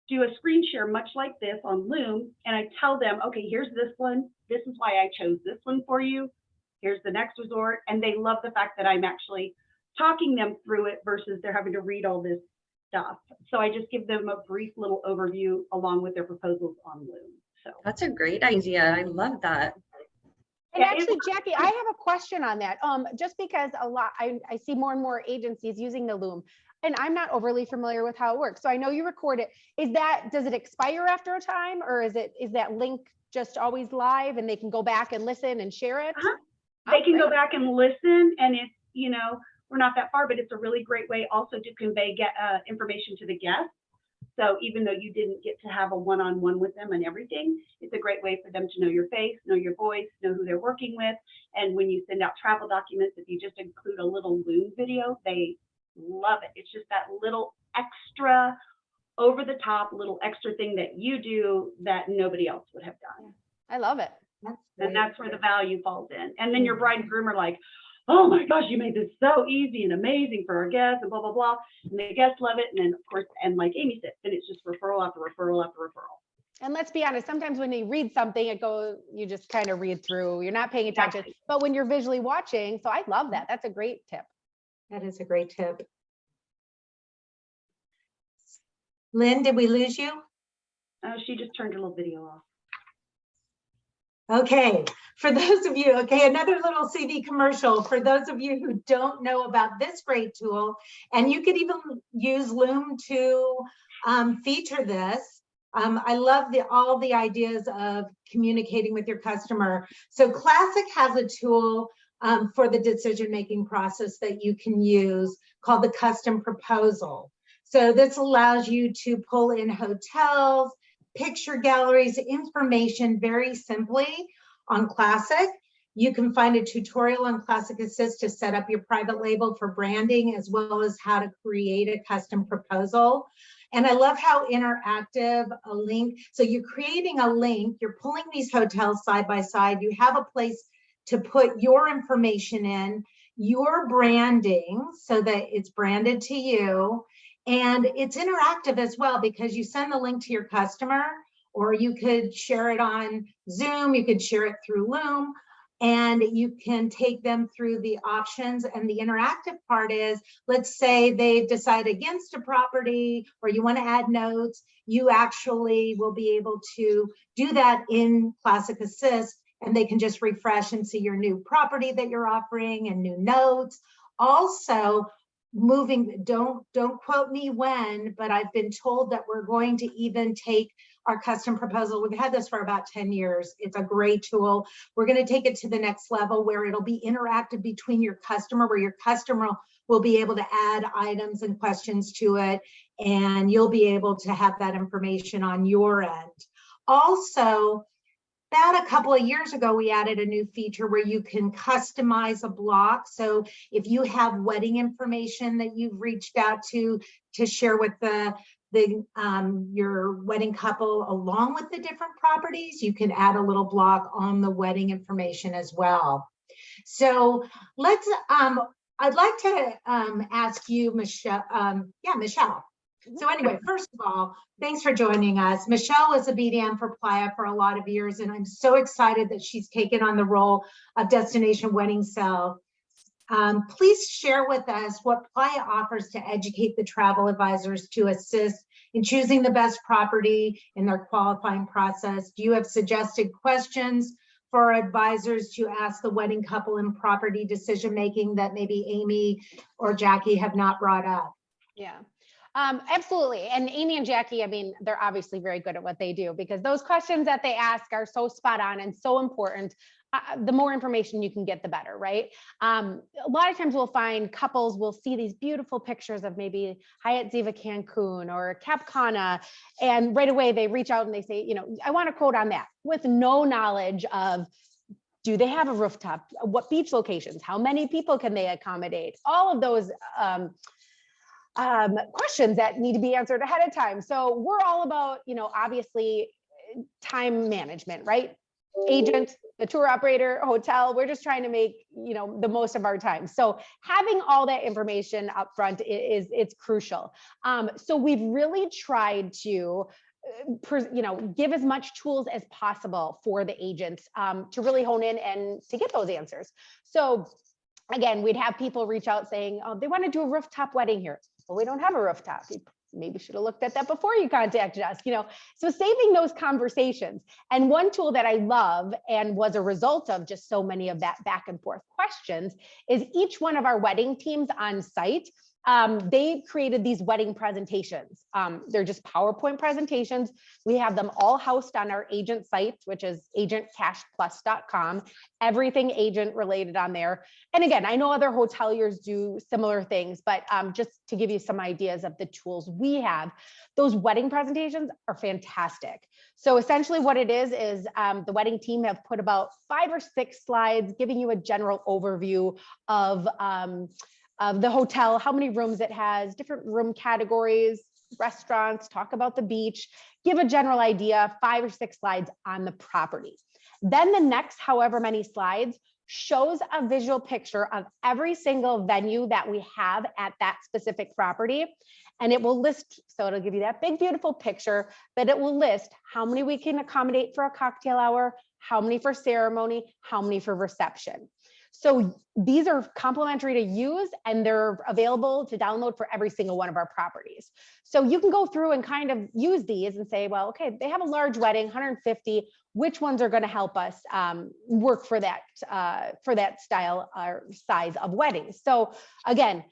S3: do a screen share much like this on Loom, and I tell them, okay, here's this one. This is why I chose this one for you. Here's the next resort. And they love the fact that I'm actually talking them through it versus they're having to read all this stuff. So I just give them a brief little overview along with their proposals on Loom. So
S4: That's a great idea. I love that.
S5: And
S3: Yeah,
S5: actually, Jackie, I have a question on that. Just because I see more and more agencies using the Loom, and I'm not overly familiar with how it works. So I know you record it. Does it expire after a time, or is that link just always live and they can go back and listen and share it?
S3: They can go back and listen, and it's, you know, we're not that far, but it's a really great way also to convey information to the guests. So even though you didn't get to have a one-on-one with them and everything, it's a great way for them to know your face, know your voice, know who they're working with. And when you send out travel documents, if you just include a little Loom video, they love it. It's just that little extra over the top, little extra thing that you do that nobody else would have done.
S5: I love it.
S3: And that's where the value falls in. And then your bride and groom are like, oh my gosh, you made this so easy and amazing for our guests and blah, blah, blah. And the guests love it. And then of course, and like Amy said, then it's just referral after referral after referral.
S5: And let's be honest, sometimes when you read something, it goes, you just kind of read through, you're not paying attention.
S3: Exactly.
S5: But when you're visually watching, so I love that. That's a great tip.
S2: That is a great tip. Lynn, did we lose you?
S3: Oh, she just turned her little video off.
S2: Okay, for those of you, okay, another little CV commercial. For those of you who don't know about this great tool, and you could even use Loom to feature this. I love all the ideas of communicating with your customer. So Classic has a tool for the decision-making process that you can use called the custom proposal. So this allows you to pull in hotels, picture galleries, information very simply on Classic. You can find a tutorial on Classic Assist to set up your private label for branding, as well as how to create a custom proposal. And I love how interactive a link. So you're creating a link, you're pulling these hotels side by side. You have a place to put your information in, your branding, so that it's branded to you. And it's interactive as well, because you send the link to your customer, or you could share it on Zoom, you could share it through Loom, and you can take them through the options. And the interactive part is, let's say they decide against a property, or you want to add notes, you actually will be able to do that in Classic Assist, and they can just refresh and see your new property that you're offering and new notes. Also, moving, don't quote me when, but I've been told that we're going to even take our custom proposal. We've had this for about 10 years. It's a great tool. We're going to take it to the next level, where it'll be interactive between your customer, where your customer will be able to add items and questions to it, and you'll be able to have that information on your end. Also, about a couple of years ago, we added a new feature where you can customize a block. So if you have wedding information that you've reached out to share with your wedding couple, along with the different properties, you can add a little block on the wedding information as well. So let's, I'd like to ask you, Michelle. Michelle. So anyway, first of all, thanks for joining us. Michelle was a BDM for Playa for a lot of years, and I'm so excited that she's taken on the role of Destination Wedding Cell. Please share with us what Playa offers to educate the travel advisors to assist in choosing the best property in their qualifying process. Do you have suggested questions for our advisors to ask the wedding couple in property decision-making that maybe Amy or Jackie have not brought up?
S5: Yeah. Absolutely. And Amy and Jackie, I mean, they're obviously very good at what they do, because those questions that they ask are so spot on and so important. The more information you can get, the better, right? A lot of times we'll find couples will see these beautiful pictures of maybe Hyatt Ziva Cancun or Cap Cana, and right away they reach out and they say, you know, I want a quote on that, with no knowledge of, do they have a rooftop? What beach locations? How many people can they accommodate? All of those questions that need to be answered ahead of time. So we're all about, you know, obviously time management, right? Agent, the tour operator, hotel, we're just trying to make, you know, the most of our time. So having all that information up front it's crucial. So we've really tried to, you know, give as much tools as possible for the agents to really hone in and to get those answers. So again, we'd have people reach out saying, oh, they want to do a rooftop wedding here. Well, we don't have a rooftop. You maybe should have looked at that before you contacted us, you know. So saving those conversations. And one tool that I love, and was a result of just so many of that back and forth questions, is each one of our wedding teams on site they created these wedding presentations. They're just PowerPoint presentations. We have them all housed on our agent site, which is agentcashplus.com. Everything agent related on there. And again, I know other hoteliers do similar things, but just to give you some ideas of the tools we have, those wedding presentations are fantastic. So essentially what it is the wedding team have put about 5 or 6 slides giving you a general overview of the hotel, how many rooms it has, different room categories, restaurants, talk about the beach, give a general idea, 5 or 6 slides on the property. Then the next however many slides shows a visual picture of every single venue that we have at that specific property. And it will list, so it'll give you that big, beautiful picture, but it will list how many we can accommodate for a cocktail hour, how many for ceremony, how many for reception. So these are complimentary to use and they're available to download for every single one of our properties. So you can go through and kind of use these and say, well, okay, they have a large wedding, 150, which ones are going to help us work for that style or size of weddings. So again,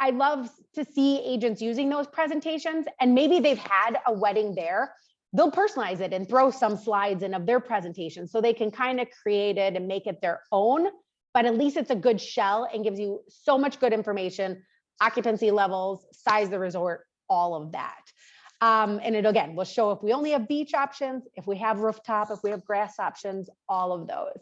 S5: I love to see agents using those presentations, and maybe they've had a wedding there. They'll personalize it and throw some slides in of their presentation so they can kind of create it and make it their own. But at least it's a good shell and gives you so much good information, occupancy levels, size of the resort, all of that. And it again will show if we only have beach options, if we have rooftop, if we have grass options, all of those.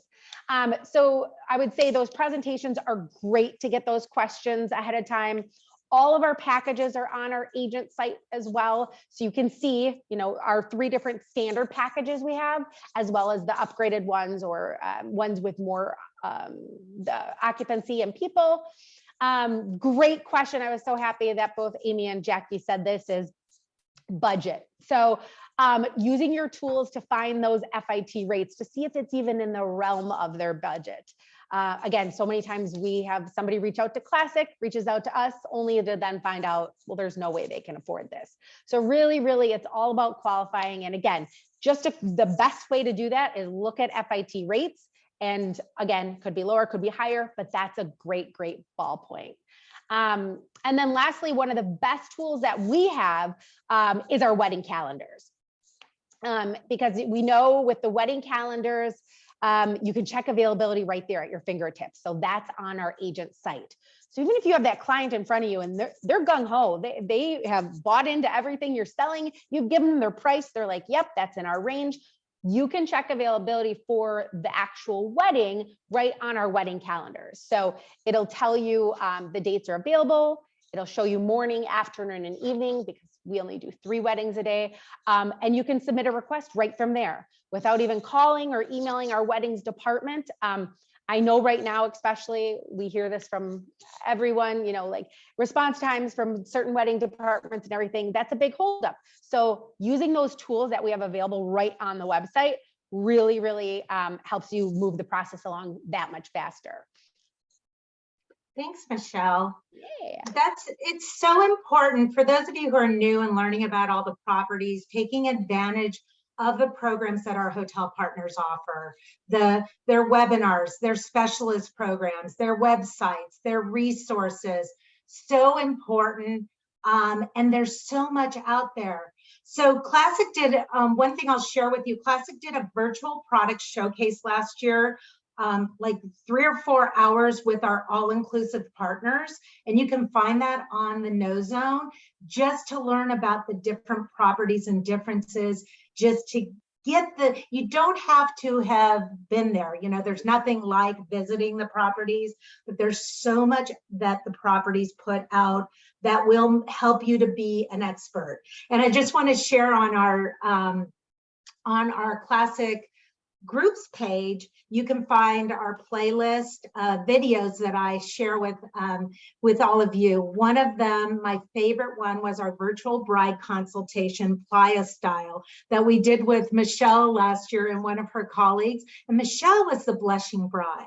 S5: So I would say those presentations are great to get those questions ahead of time. All of our packages are on our agent site as well. So you can see, our 3 different standard packages we have, as well as the upgraded ones or ones with more the occupancy and people. Great question. I was so happy that both Amy and Jackie said this is budget. So using your tools to find those FIT rates to see if it's even in the realm of their budget. Again, so many times we have somebody reach out to Classic, reaches out to us only to then find out, well, there's no way they can afford this. So really, really, it's all about qualifying. And again, the best way to do that is look at FIT rates. And again, could be lower, could be higher, but that's a great, great ballpoint. And then lastly, one of the best tools that we have is our wedding calendars. Because we know with the wedding calendars, you can check availability right there at your fingertips. So that's on our agent site. So even if you have that client in front of you and they're gung-ho, they have bought into everything you're selling, you've given them their price, they're like, yep, that's in our range. You can check availability for the actual wedding right on our wedding calendars. So it'll tell you the dates are available. It'll show you morning, afternoon, and evening because we only do 3 weddings a day. And you can submit a request right from there without even calling or emailing our weddings department. I know right now, especially, we hear this from everyone, like response times from certain wedding departments and everything, that's a big holdup. So using those tools that we have available right on the website really, really helps you move the process along that much faster.
S2: Thanks, Michelle.
S5: Yeah.
S2: It's so important for those of you who are new and learning about all the properties, taking advantage of the programs that our hotel partners offer, their webinars, their specialist programs, their websites, their resources, so important. And there's so much out there. So Classic did, one thing I'll share with you, Classic did a virtual product showcase last year, like 3 or 4 hours with our all-inclusive partners. And you can find that on the No Zone, just to learn about the different properties and differences, just to get you don't have to have been there. There's nothing like visiting the properties, but there's so much that the properties put out that will help you to be an expert. And I just want to share on our Classic groups page, you can find our playlist videos that I share with all of you. One of them, my favorite one, was our virtual bride consultation, Playa Style, that we did with Michelle last year and one of her colleagues. And Michelle was the blushing bride.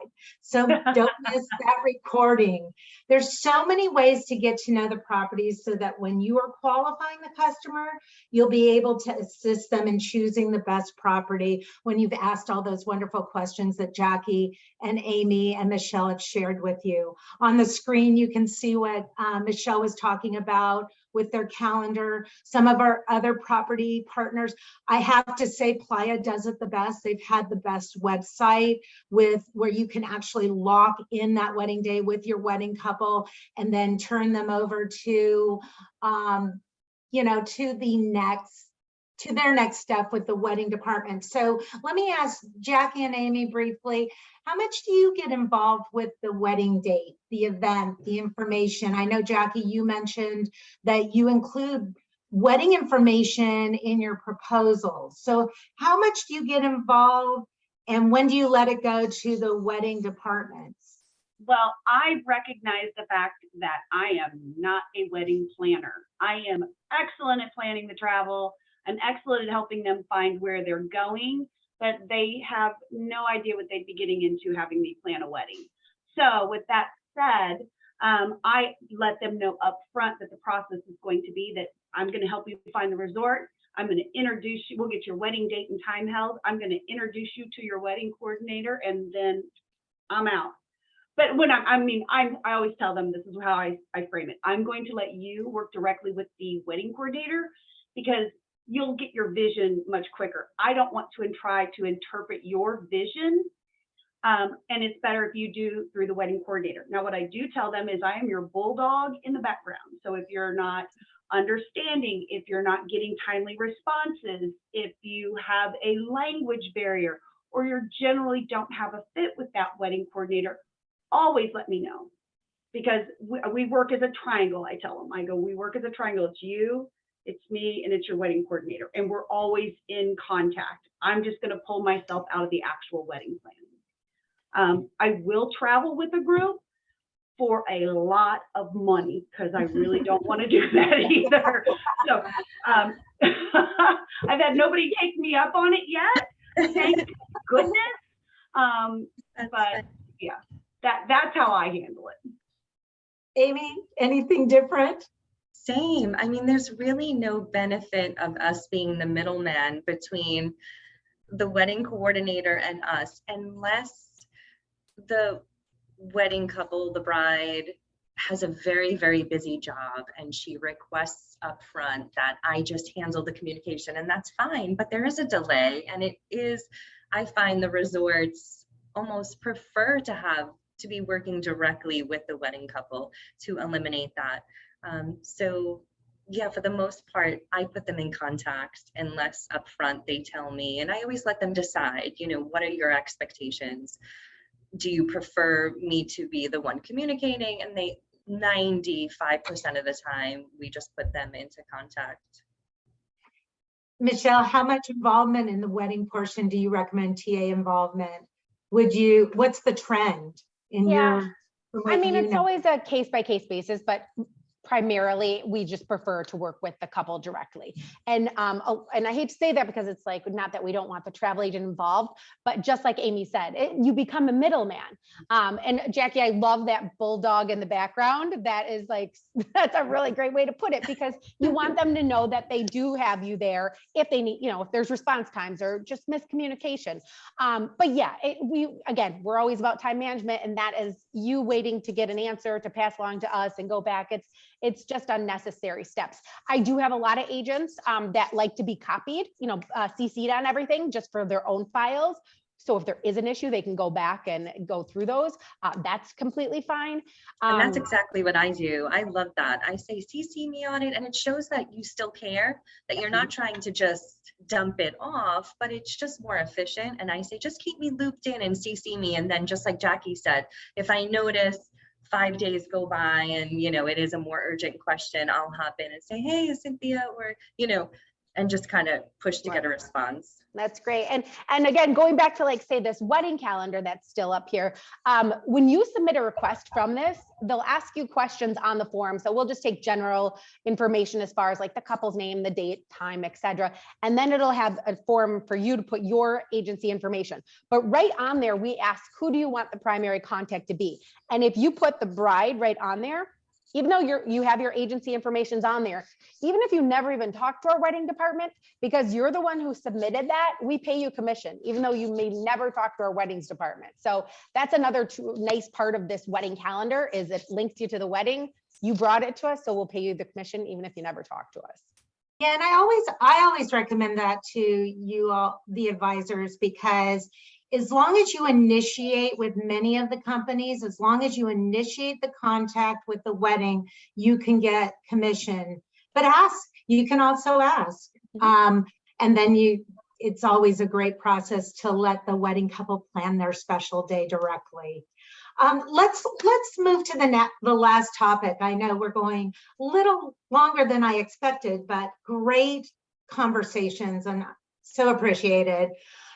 S2: So don't miss that recording. There's so many ways to get to know the properties so that when you are qualifying the customer, you'll be able to assist them in choosing the best property when you've asked all those wonderful questions that Jackie and Amy and Michelle have shared with you. On the screen, you can see what Michelle was talking about with their calendar. Some of our other property partners, I have to say Playa does it the best. They've had the best website with where you can actually lock in that wedding day with your wedding couple and then turn them over to, you know, to their next step with the wedding department. So let me ask Jackie and Amy briefly, how much do you get involved with the wedding date, the event, the information? I know, Jackie, you mentioned that you include wedding information in your proposals. So how much do you get involved and when do you let it go to the wedding departments?
S3: Well, I recognize the fact that I am not a wedding planner. I am excellent at planning the travel. I'm excellent at helping them find where they're going, but they have no idea what they'd be getting into having me plan a wedding. So with that said, I let them know up front that the process is going to be that I'm going to help you find the resort. I'm going to introduce you. We'll get your wedding date and time held. I'm going to introduce you to your wedding coordinator, and then I'm out. But when I always tell them this is how I frame it. I'm going to let you work directly with the wedding coordinator because you'll get your vision much quicker. I don't want to try to interpret your vision. And it's better if you do through the wedding coordinator. Now, what I do tell them is I am your bulldog in the background. So if you're not understanding, if you're not getting timely responses, if you have a language barrier, or you generally don't have a fit with that wedding coordinator, always let me know. Because we work as a triangle, I tell them. I go, we work as a triangle. It's you, it's me, and it's your wedding coordinator. And we're always in contact. I'm just going to pull myself out of the actual wedding planning. I will travel with a group for a lot of money because I really don't want to do that either. So I've had nobody take me up on it yet. Thank goodness. But yeah, that's how I handle it.
S2: Amy, anything different?
S4: Same. I mean, there's really no benefit of us being the middleman between the wedding coordinator and us, unless the wedding couple, the bride, has a very, very busy job and she requests up front that I just handle the communication, and that's fine, but there is a delay. And it is, I find the resorts almost prefer to be working directly with the wedding couple to eliminate that. So yeah, for the most part, I put them in contact unless upfront they tell me, and I always let them decide, you know, what are your expectations? Do you prefer me to be the one communicating? And they 95% of the time, we just put them into contact.
S2: Michelle, how much involvement in the wedding portion do you recommend TA involvement? What's the trend in your?
S5: I mean, it's always a case by case basis, but primarily we just prefer to work with the couple directly. And I hate to say that because it's like, not that we don't want the travel agent involved, but just like Amy said, you become a middleman. And Jackie, I love that bulldog in the background. That is like, that's a really great way to put it, because you want them to know that they do have you there if they need, you know, if there's response times or just miscommunication. But yeah, we're always about time management, and that is you waiting to get an answer to pass along to us and go back. It's just unnecessary steps. I do have a lot of agents that like to be copied, you know, CC'd on everything just for their own files. So if there is an issue, they can go back and go through those. That's completely fine.
S4: And that's exactly what I do. I love that. I say, CC me on it. And it shows that you still care, that you're not trying to just dump it off, but it's just more efficient. And I say, just keep me looped in and CC me. And then just like Jackie said, if I notice 5 days go by and, you know, it is a more urgent question, I'll hop in and say, hey, Cynthia, or, you know, and just kind of push to get a response.
S5: That's great. And again, going back to like, say, this wedding calendar that's still up here, when you submit a request from this, they'll ask you questions on the form. So we'll just take general information as far as like the couple's name, the date, time, etc. And then it'll have a form for you to put your agency information. But right on there, we ask, who do you want the primary contact to be? And if you put the bride right on there, even though you have your agency information's on there, even if you never even talked to our wedding department, because you're the one who submitted that, we pay you commission, even though you may never talk to our weddings department. So that's another nice part of this wedding calendar, is it links you to the wedding. You brought it to us, so we'll pay you the commission, even if you never talked to us.
S2: Yeah, and I always recommend that to you all, the advisors, because as long as you initiate with many of the companies, as long as you initiate the contact with the wedding, you can get commission. But you can also ask. And then it's always a great process to let the wedding couple plan their special day directly. Let's move to the last topic. I know we're going a little longer than I expected, but great conversations and so appreciated.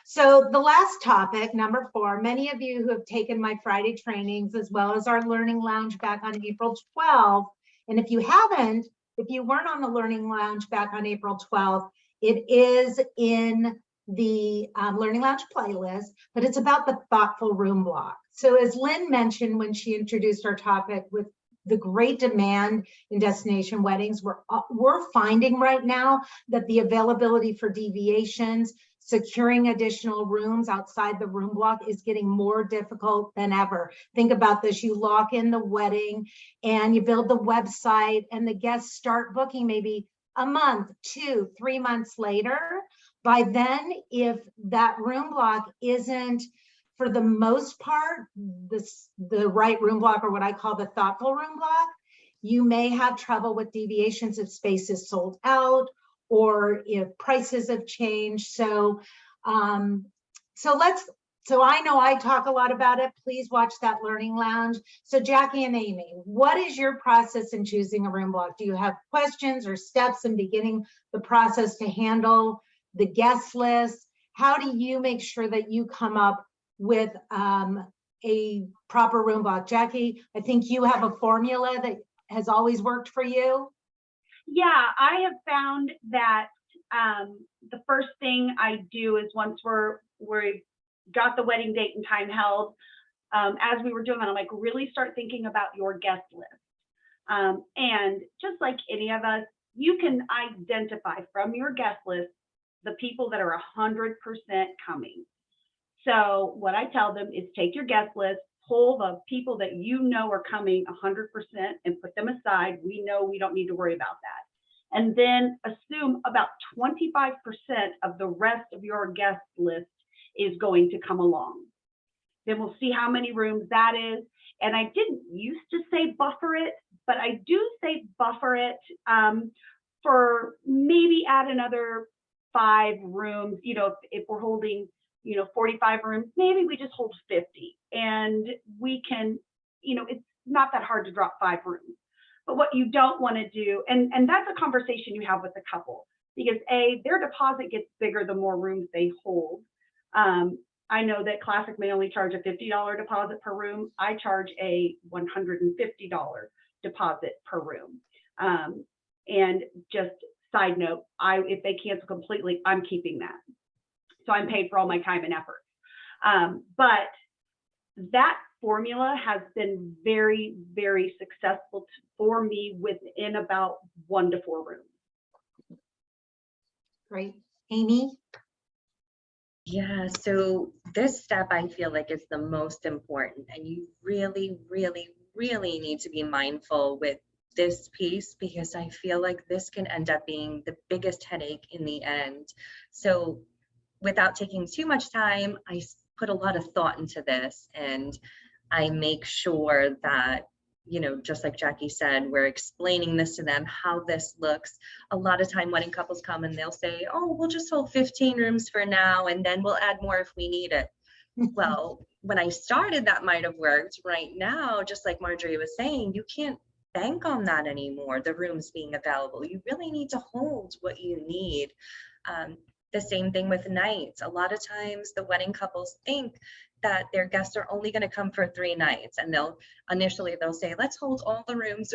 S2: So the last topic, number 4, many of you who have taken my Friday trainings, as well as our Learning Lounge back on April 12th, and if you weren't on the Learning Lounge back on April 12th, it is in the Learning Lounge playlist, but it's about the thoughtful room block. So as Lynn mentioned when she introduced our topic, with the great demand in destination weddings, we're finding right now that the availability for deviations, securing additional rooms outside the room block is getting more difficult than ever. Think about this: you lock in the wedding and you build the website, and the guests start booking maybe a month, 2, 3 months later. By then, if that room block isn't, for the most part, the right room block, or what I call the thoughtful room block, you may have trouble with deviations if space is sold out, or if prices have changed. So so I know I talk a lot about it. Please watch that Learning Lounge. So Jackie and Amy, what is your process in choosing a room block? Do you have questions or steps in beginning the process to handle the guest list? How do you make sure that you come up with a proper room block? Jackie, I think you have a formula that has always worked for you.
S3: Yeah, I have found that the first thing I do is, once we've got the wedding date and time held, as we were doing it, I'm like, really start thinking about your guest list. And just like any of us, you can identify from your guest list the people that are 100% coming. So what I tell them is, take your guest list, pull the people that you know are coming 100% and put them aside. We know we don't need to worry about that. And then assume about 25% of the rest of your guest list is going to come along. Then we'll see how many rooms that is. And I didn't used to say buffer it, but I do say buffer it for maybe add another 5 rooms. You know, if we're holding 45 rooms, maybe we just hold 50, and we can, it's not that hard to drop 5 rooms. But what you don't want to do, and that's a conversation you have with the couple, because their deposit gets bigger the more rooms they hold. I know that Classic may only charge a $50 deposit per room. I charge a $150 deposit per room. And just side note, if they cancel completely, I'm keeping that. So I'm paid for all my time and effort. But that formula has been very, very successful for me within about 1 to 4 rooms.
S2: Great. Amy?
S4: Yeah, so this step I feel like is the most important, and you really, really, really need to be mindful with this piece, because I feel like this can end up being the biggest headache in the end. So without taking too much time, I put a lot of thought into this, and I make sure that, just like Jackie said, we're explaining this to them, how this looks. A lot of time wedding couples come and they'll say, oh, we'll just hold 15 rooms for now, and then we'll add more if we need it. Well, when I started, that might have worked. Right now, just like Marjorie was saying, you can't bank on that anymore, the rooms being available. You really need to hold what you need. The same thing with nights. A lot of times the wedding couples think that their guests are only going to come for 3 nights, and they'll say, let's hold all the rooms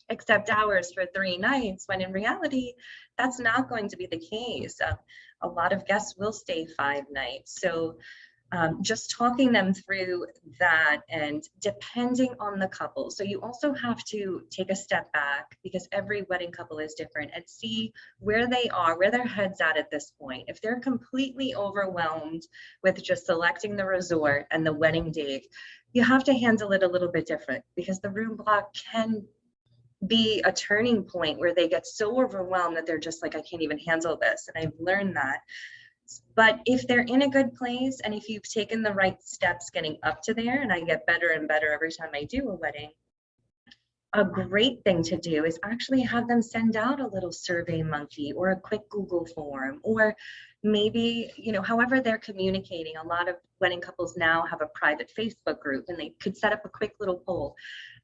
S4: except ours for 3 nights, when in reality, that's not going to be the case. A lot of guests will stay 5 nights. So just talking them through that, and depending on the couple. So you also have to take a step back, because every wedding couple is different, and see where they are, where their head's at this point. If they're completely overwhelmed with just selecting the resort and the wedding date, you have to handle it a little bit different, because the room block can be a turning point where they get so overwhelmed that they're just like, I can't even handle this. And I've learned that. But if they're in a good place, and if you've taken the right steps getting up to there, and I get better and better every time I do a wedding, a great thing to do is actually have them send out a little survey monkey or a quick Google form, or maybe, however they're communicating. A lot of wedding couples now have a private Facebook group, and they could set up a quick little poll,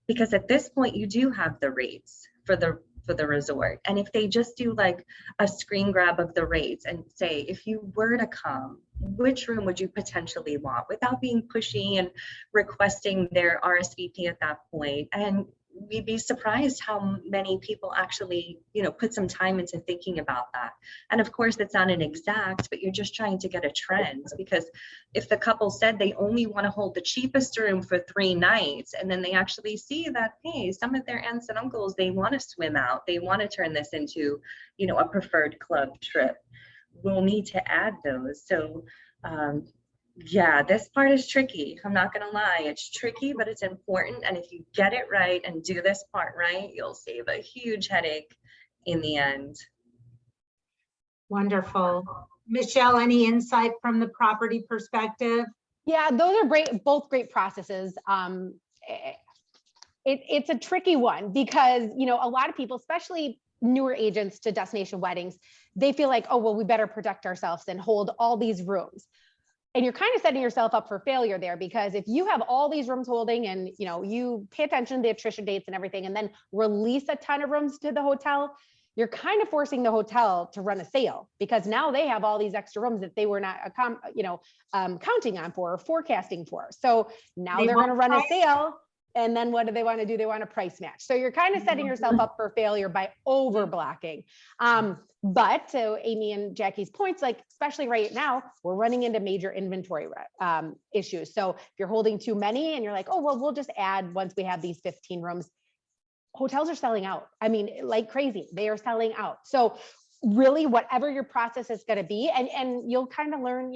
S4: because at this point you do have the rates for the resort. And if they just do like a screen grab of the rates and say, if you were to come, which room would you potentially want, without being pushy and requesting their RSVP at that point. And we'd be surprised how many people actually, put some time into thinking about that. And of course, it's not an exact, but you're just trying to get a trend, because if the couple said they only want to hold the cheapest room for 3 nights, and then they actually see that, hey, some of their aunts and uncles, they want to swim out, they want to turn this into, a preferred club trip, we'll need to add those. So, yeah, this part is tricky. I'm not gonna lie, it's tricky, but it's important. And if you get it right and do this part right, you'll save a huge headache in the end.
S2: Wonderful. Michelle, any insight from the property perspective?
S5: Yeah, those are both great processes. It's a tricky one, because, a lot of people, especially newer agents to destination weddings, they feel like, oh, well, we better protect ourselves and hold all these rooms. And you're kind of setting yourself up for failure there, because if you have all these rooms holding, and you pay attention to the attrition dates and everything, and then release a ton of rooms to the hotel, you're kind of forcing the hotel to run a sale, because now they have all these extra rooms that they were not counting on for or forecasting for. So now they're going to run a sale. And then what do they want to do? They want to price match. So you're kind of setting yourself up for failure by over blocking. But to Amy and Jackie's points, like, especially right now, we're running into major inventory issues. So if you're holding too many and you're like, oh, well, we'll just add once we have these 15 rooms, hotels are selling out. I mean, like crazy, they are selling out. So really, whatever your process is going to be, and you'll kind of learn,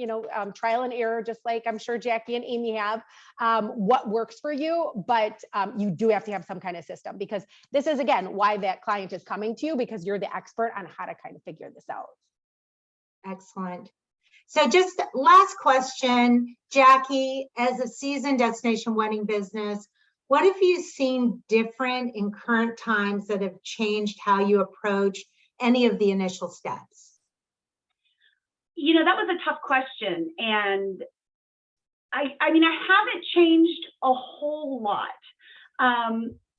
S5: trial and error, just like I'm sure Jackie and Amy have, what works for you. But you do have to have some kind of system, because this is, again, why that client is coming to you, because you're the expert on how to kind of figure this out.
S2: Excellent. So just last question, Jackie, as a seasoned destination wedding business, what have you seen different in current times that have changed how you approach any of the initial steps?
S3: That was a tough question. And I mean, I haven't changed a whole lot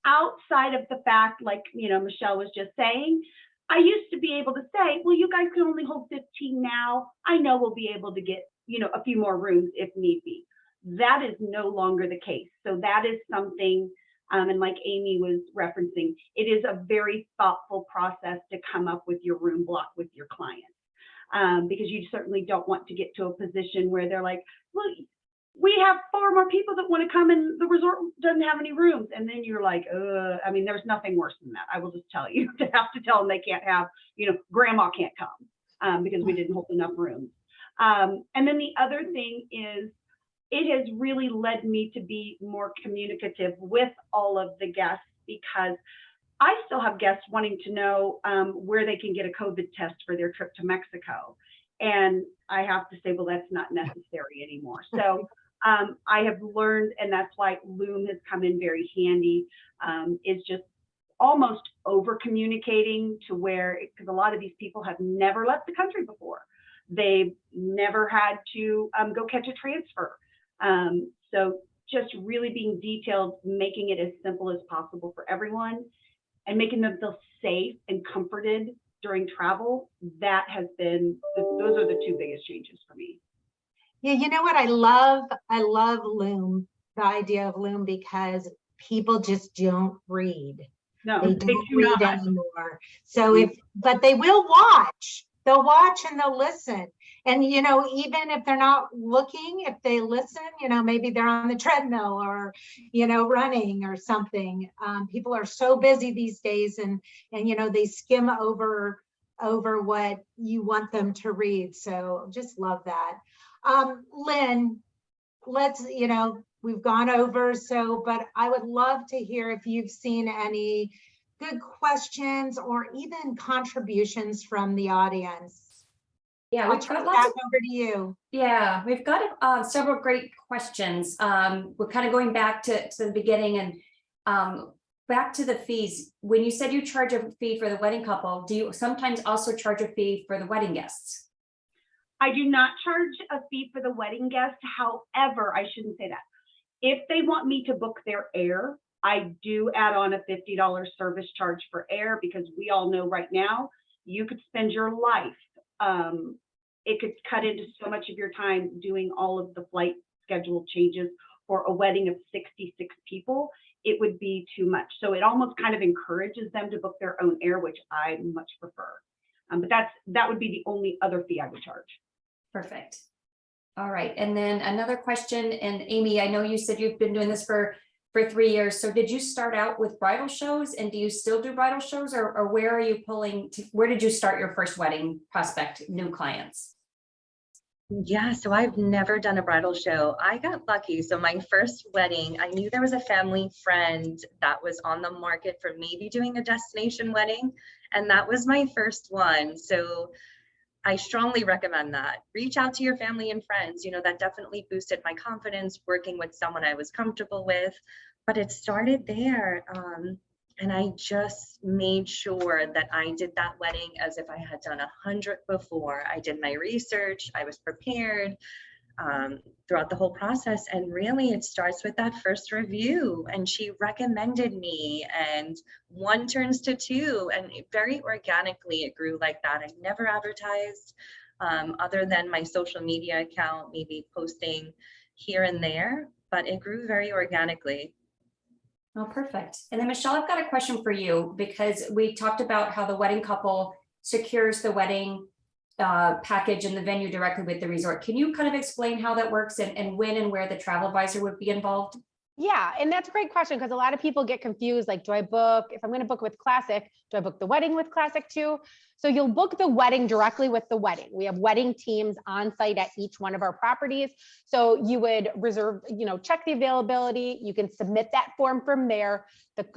S3: outside of the fact, like, Michelle was just saying, I used to be able to say, well, you guys can only hold 15 now. I know we'll be able to get, a few more rooms if need be. That is no longer the case. So that is something, and like Amy was referencing, it is a very thoughtful process to come up with your room block with your clients, because you certainly don't want to get to a position where they're like, well, we have 4 more people that want to come and the resort doesn't have any rooms. And then you're like, I mean, there's nothing worse than that. I will just tell you, to have to tell them they can't have, grandma can't come because we didn't hold enough rooms. And then the other thing is, it has really led me to be more communicative with all of the guests, because I still have guests wanting to know where they can get a COVID test for their trip to Mexico. And I have to say, well, that's not necessary anymore. So I have learned, and that's why Loom has come in very handy, is just almost over communicating to where, because a lot of these people have never left the country before. They've never had to go catch a transfer. So just really being detailed, making it as simple as possible for everyone and making them feel safe and comforted during travel. That has been, those are the two biggest changes for me.
S2: Yeah, you know what? I love Loom, the idea of Loom, because people just don't read.
S3: No,
S2: They
S3: they
S2: don't
S3: do
S2: read
S3: not.
S2: anymore. So but they will watch. They'll watch and they'll listen. And, you know, even if they're not looking, if they listen, you know, maybe they're on the treadmill or, you know, running or something. People are so busy these days, and, you know, they skim over what you want them to read. So just love that. Lynn, let's, you know, we've gone over, but I would love to hear if you've seen any good questions or even contributions from the audience.
S1: Yeah,
S2: I'll
S1: we've
S2: turn
S1: got
S2: it
S1: lots
S2: back
S1: of,
S2: over to you.
S1: yeah, we've got several great questions. We're kind of going back to the beginning and back to the fees. When you said you charge a fee for the wedding couple, do you sometimes also charge a fee for the wedding guests?
S3: I do not charge a fee for the wedding guest. However, I shouldn't say that. If they want me to book their air, I do add on a $50 service charge for air, because we all know right now you could spend your life. It could cut into so much of your time doing all of the flight schedule changes for a wedding of 66 people. It would be too much. So it almost kind of encourages them to book their own air, which I much prefer. But that would be the only other fee I would charge.
S1: Perfect. All right. And then another question, and Amy, I know you said you've been doing this for 3 years. So did you start out with bridal shows, and do you still do bridal shows, or where are you where did you start your first wedding prospect, new clients?
S4: Yeah, so I've never done a bridal show. I got lucky. So my first wedding, I knew there was a family friend that was on the market for maybe doing a destination wedding, and that was my first one. So I strongly recommend that. Reach out to your family and friends. You know, that definitely boosted my confidence working with someone I was comfortable with. But it started there. And I just made sure that I did that wedding as if I had done 100 before. I did my research, I was prepared throughout the whole process. And really, it starts with that first review. And she recommended me, and one turns to two, and very organically it grew like that. I never advertised other than my social media account, maybe posting here and there, but it grew very organically.
S1: Oh, perfect. And then Michelle, I've got a question for you, because we talked about how the wedding couple secures the wedding package and the venue directly with the resort. Can you kind of explain how that works, and when and where the travel advisor would be involved?
S5: Yeah, and that's a great question, because a lot of people get confused. Like, do I book, if I'm going to book with Classic, do I book the wedding with Classic too? So you'll book the wedding directly with the wedding. We have wedding teams on site at each one of our properties. So you would reserve, you know, check the availability. You can submit that form from there.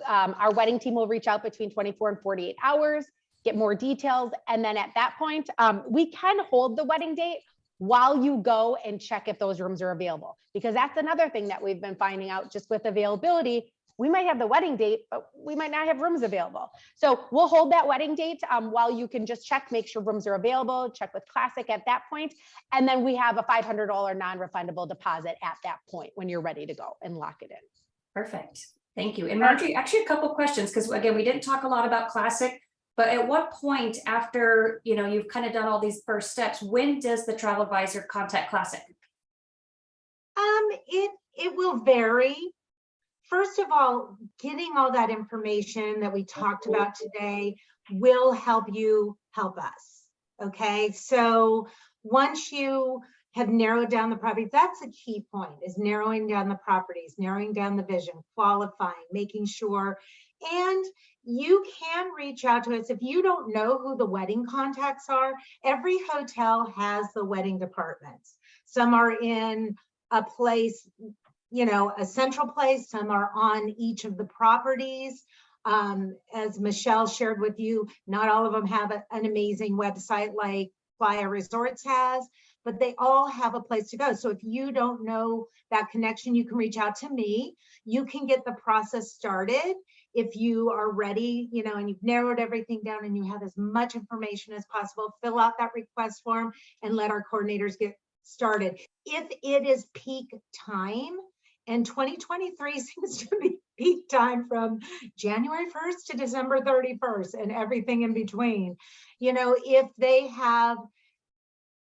S5: Our wedding team will reach out between 24 and 48 hours, get more details. And then at that point, we can hold the wedding date while you go and check if those rooms are available. Because that's another thing that we've been finding out, just with availability. We might have the wedding date, but we might not have rooms available. So we'll hold that wedding date while you can just check, make sure rooms are available, check with Classic at that point. And then we have a $500 non-refundable deposit at that point when you're ready to go and lock it in.
S1: Perfect. Thank you. And Marjorie, actually a couple of questions, because again, we didn't talk a lot about Classic, but at what point after, you know, you've kind of done all these first steps, when does the travel advisor contact Classic?
S2: It will vary. First of all, getting all that information that we talked about today will help you help us. Okay, so once you have narrowed down the property, that's a key point, is narrowing down the properties, narrowing down the vision, qualifying, making sure. And you can reach out to us if you don't know who the wedding contacts are. Every hotel has the wedding departments. Some are in a place, you know, a central place. Some are on each of the properties. As Michelle shared with you, not all of them have an amazing website like Playa Resorts has, but they all have a place to go. So if you don't know that connection, you can reach out to me. You can get the process started if you are ready, you know, and you've narrowed everything down and you have as much information as possible. Fill out that request form and let our coordinators get started. If it is peak time And 2023 seems to be peak time from January 1st to December 31st and everything in between. You know, if they have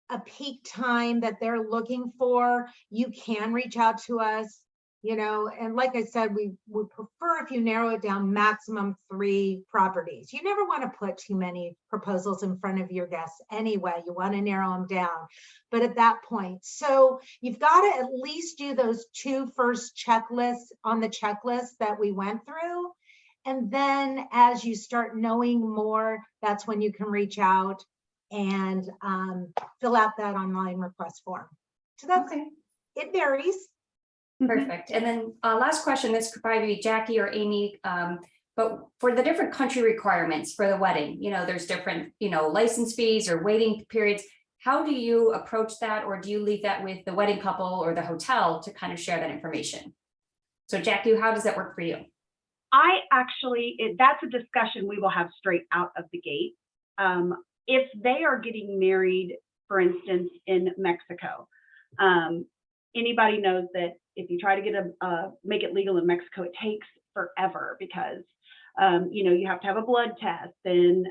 S2: a peak time that they're looking for, you can reach out to us, you know, and like I said, we would prefer if you narrow it down maximum 3 properties. You never want to put too many proposals in front of your guests anyway. You want to narrow them down. But at that point, so you've got to at least do those 2 first checklists on the checklist that we went through. And then as you start knowing more, that's when you can reach out and fill out that online request form. So that's,
S1: Okay,
S2: it varies.
S1: perfect. And then last question, this could probably be Jackie or Amy, but for the different country requirements for the wedding, you know, there's different, you know, license fees or waiting periods. How do you approach that, or do you leave that with the wedding couple or the hotel to kind of share that information? So Jackie, how does that work for you?
S3: I actually, that's a discussion we will have straight out of the gate. If they are getting married, for instance, in Mexico, anybody knows that if you try to get make it legal in Mexico, it takes forever because, you know, you have to have a blood test, and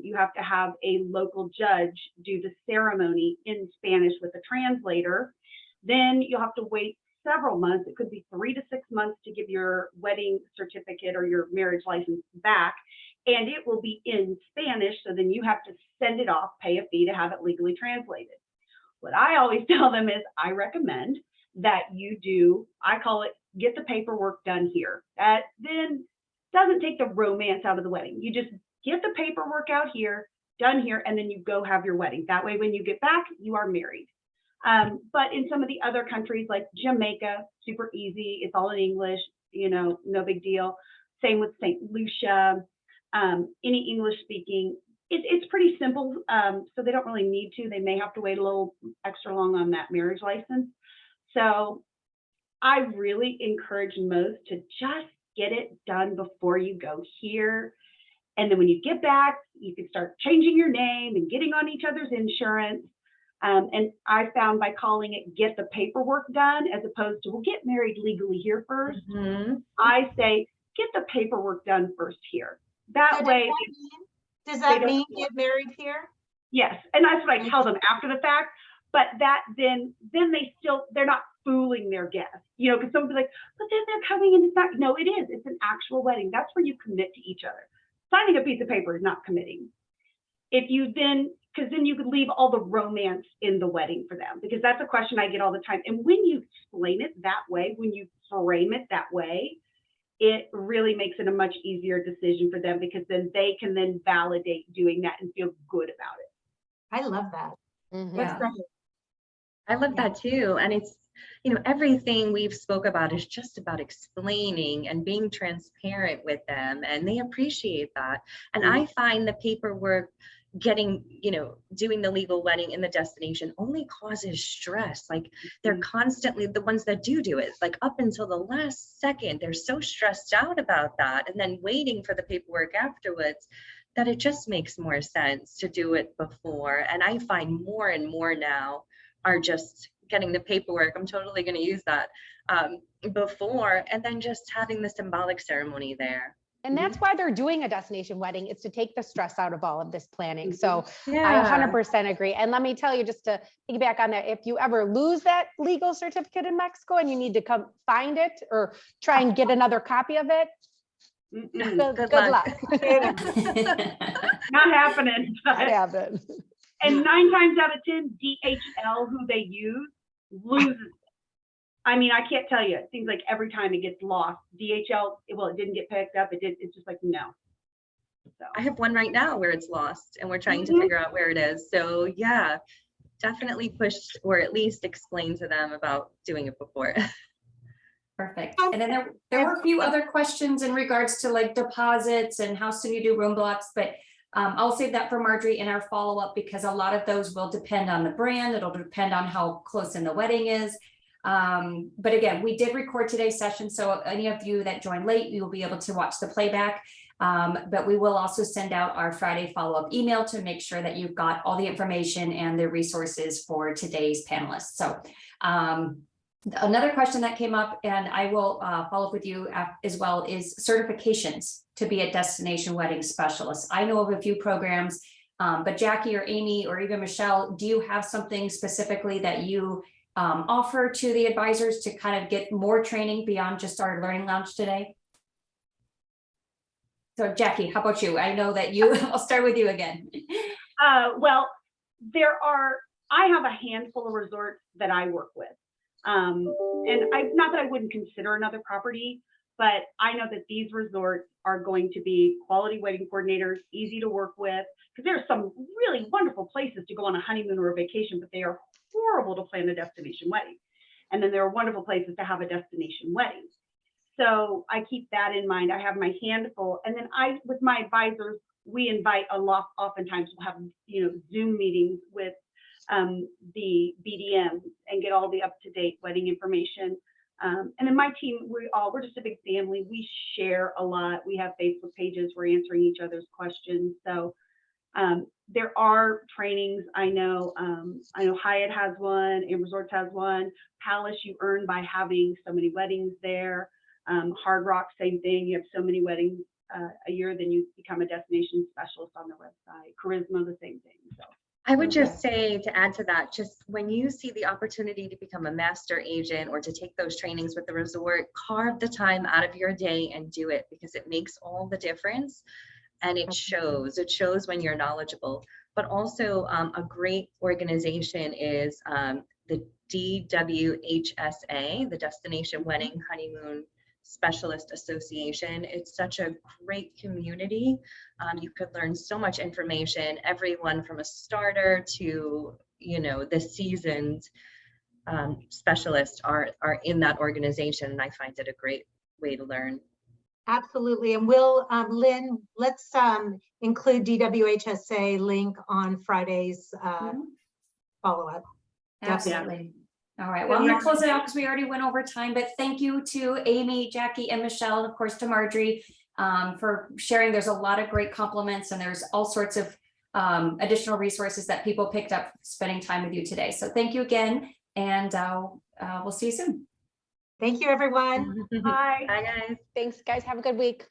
S3: you have to have a local judge do the ceremony in Spanish with a translator. Then you'll have to wait several months. It could be 3 to 6 months to give your wedding certificate or your marriage license back. And it will be in Spanish. So then you have to send it off, pay a fee to have it legally translated. What I always tell them is I recommend that you do, I call it, get the paperwork done here. That then doesn't take the romance out of the wedding. You just get the paperwork out here, done here, and then you go have your wedding. That way, when you get back, you are married. But in some of the other countries like Jamaica, super easy. It's all in English, you know, no big deal. Same with St. Lucia. Any English speaking, it's pretty simple. So they don't really need to. They may have to wait a little extra long on that marriage license. So I really encourage most to just get it done before you go here. And then when you get back, you can start changing your name and getting on each other's insurance. And I found by calling it get the paperwork done, as opposed to we'll get married legally here first. I say get the paperwork done first here. That way.
S2: Does that mean get married here?
S3: Yes. And that's what I tell them after the fact. But that then they're not fooling their guests, you know, because someone will be like, but then they're coming and it's not. No, it is. It's an actual wedding. That's where you commit to each other. Signing a piece of paper is not committing. If you then, because then you could leave all the romance in the wedding for them, because that's a question I get all the time. And when you explain it that way, when you frame it that way, it really makes it a much easier decision for them, because then they can then validate doing that and feel good about it.
S2: I love that. That's
S1: Yeah.
S2: great.
S4: I love that too. And it's, you know, everything we've spoke about is just about explaining and being transparent with them, and they appreciate that. And I find the paperwork getting, you know, doing the legal wedding in the destination only causes stress. Like they're constantly, the ones that do it, like up until the last second, they're so stressed out about that, and then waiting for the paperwork afterwards, that it just makes more sense to do it before. And I find more and more now are just getting the paperwork, I'm totally going to use that, before, and then just having the symbolic ceremony there.
S5: And that's why they're doing a destination wedding, is to take the stress out of all of this planning. So I 100% agree. And let me tell you, just to piggyback on that, if you ever lose that legal certificate in Mexico and you need to come find it or try and get another copy of it, good luck.
S3: Not happening.
S5: Not happening.
S3: And 9 times out of 10, DHL, who they use, loses it. I mean, I can't tell you. It seems like every time it gets lost. DHL, well, it didn't get picked up. It's just like, no. So
S4: I have one right now where it's lost, and we're trying to figure out where it is. So yeah, definitely push, or at least explain to them about doing it before.
S1: Perfect. And then there were a few other questions in regards to like deposits and how soon you do room blocks, but I'll save that for Marjorie in our follow-up, because a lot of those will depend on the brand. It'll depend on how close in the wedding is. But again, we did record today's session, so any of you that joined late, you will be able to watch the playback. But we will also send out our Friday follow-up email to make sure that you've got all the information and the resources for today's panelists. So Another question that came up, and I will follow up with you as well, is certifications to be a destination wedding specialist. I know of a few programs, but Jackie or Amy or even Michelle, do you have something specifically that you offer to the advisors to kind of get more training beyond just our learning lounge today? So Jackie, how about you? I know that you, I'll start with you again.
S3: Well, I have a handful of resorts that I work with. Not that I wouldn't consider another property, but I know that these resorts are going to be quality wedding coordinators, easy to work with, because there are some really wonderful places to go on a honeymoon or a vacation, but they are horrible to plan a destination wedding. And then there are wonderful places to have a destination wedding. So I keep that in mind. I have my handful, and then with my advisors, we invite oftentimes we'll have, Zoom meetings with the BDM and get all the up-to-date wedding information. And then my team, we're just a big family. We share a lot. We have Facebook pages. We're answering each other's questions. So there are trainings. I know Hyatt has one, and Resorts has one. Palace, you earn by having so many weddings there. Hard Rock, same thing. You have so many weddings a year, then you become a destination specialist on their website. Charisma, the same thing. So.
S4: I would just say, to add to that, just when you see the opportunity to become a master agent or to take those trainings with the resort, carve the time out of your day and do it, because it makes all the difference. And it shows when you're knowledgeable. But also a great organization is the DWHSA, the Destination Wedding Honeymoon Specialist Association. It's such a great community. You could learn so much information, everyone from a starter to, the seasoned specialists are in that organization. And I find it a great way to learn.
S2: Absolutely. And we'll, Lynn, let's include DWHSA link on Friday's follow-up.
S1: Absolutely. All right, well, I'm gonna close it out because we already went over time, but thank you to Amy, Jackie, and Michelle, and of course to Marjorie for sharing. There's a lot of great compliments, and there's all sorts of additional resources that people picked up spending time with you today. So thank you again, and we'll see you soon.
S2: Thank you, everyone.
S3: Bye.
S4: Bye, guys.
S5: Thanks, guys. Have a good week.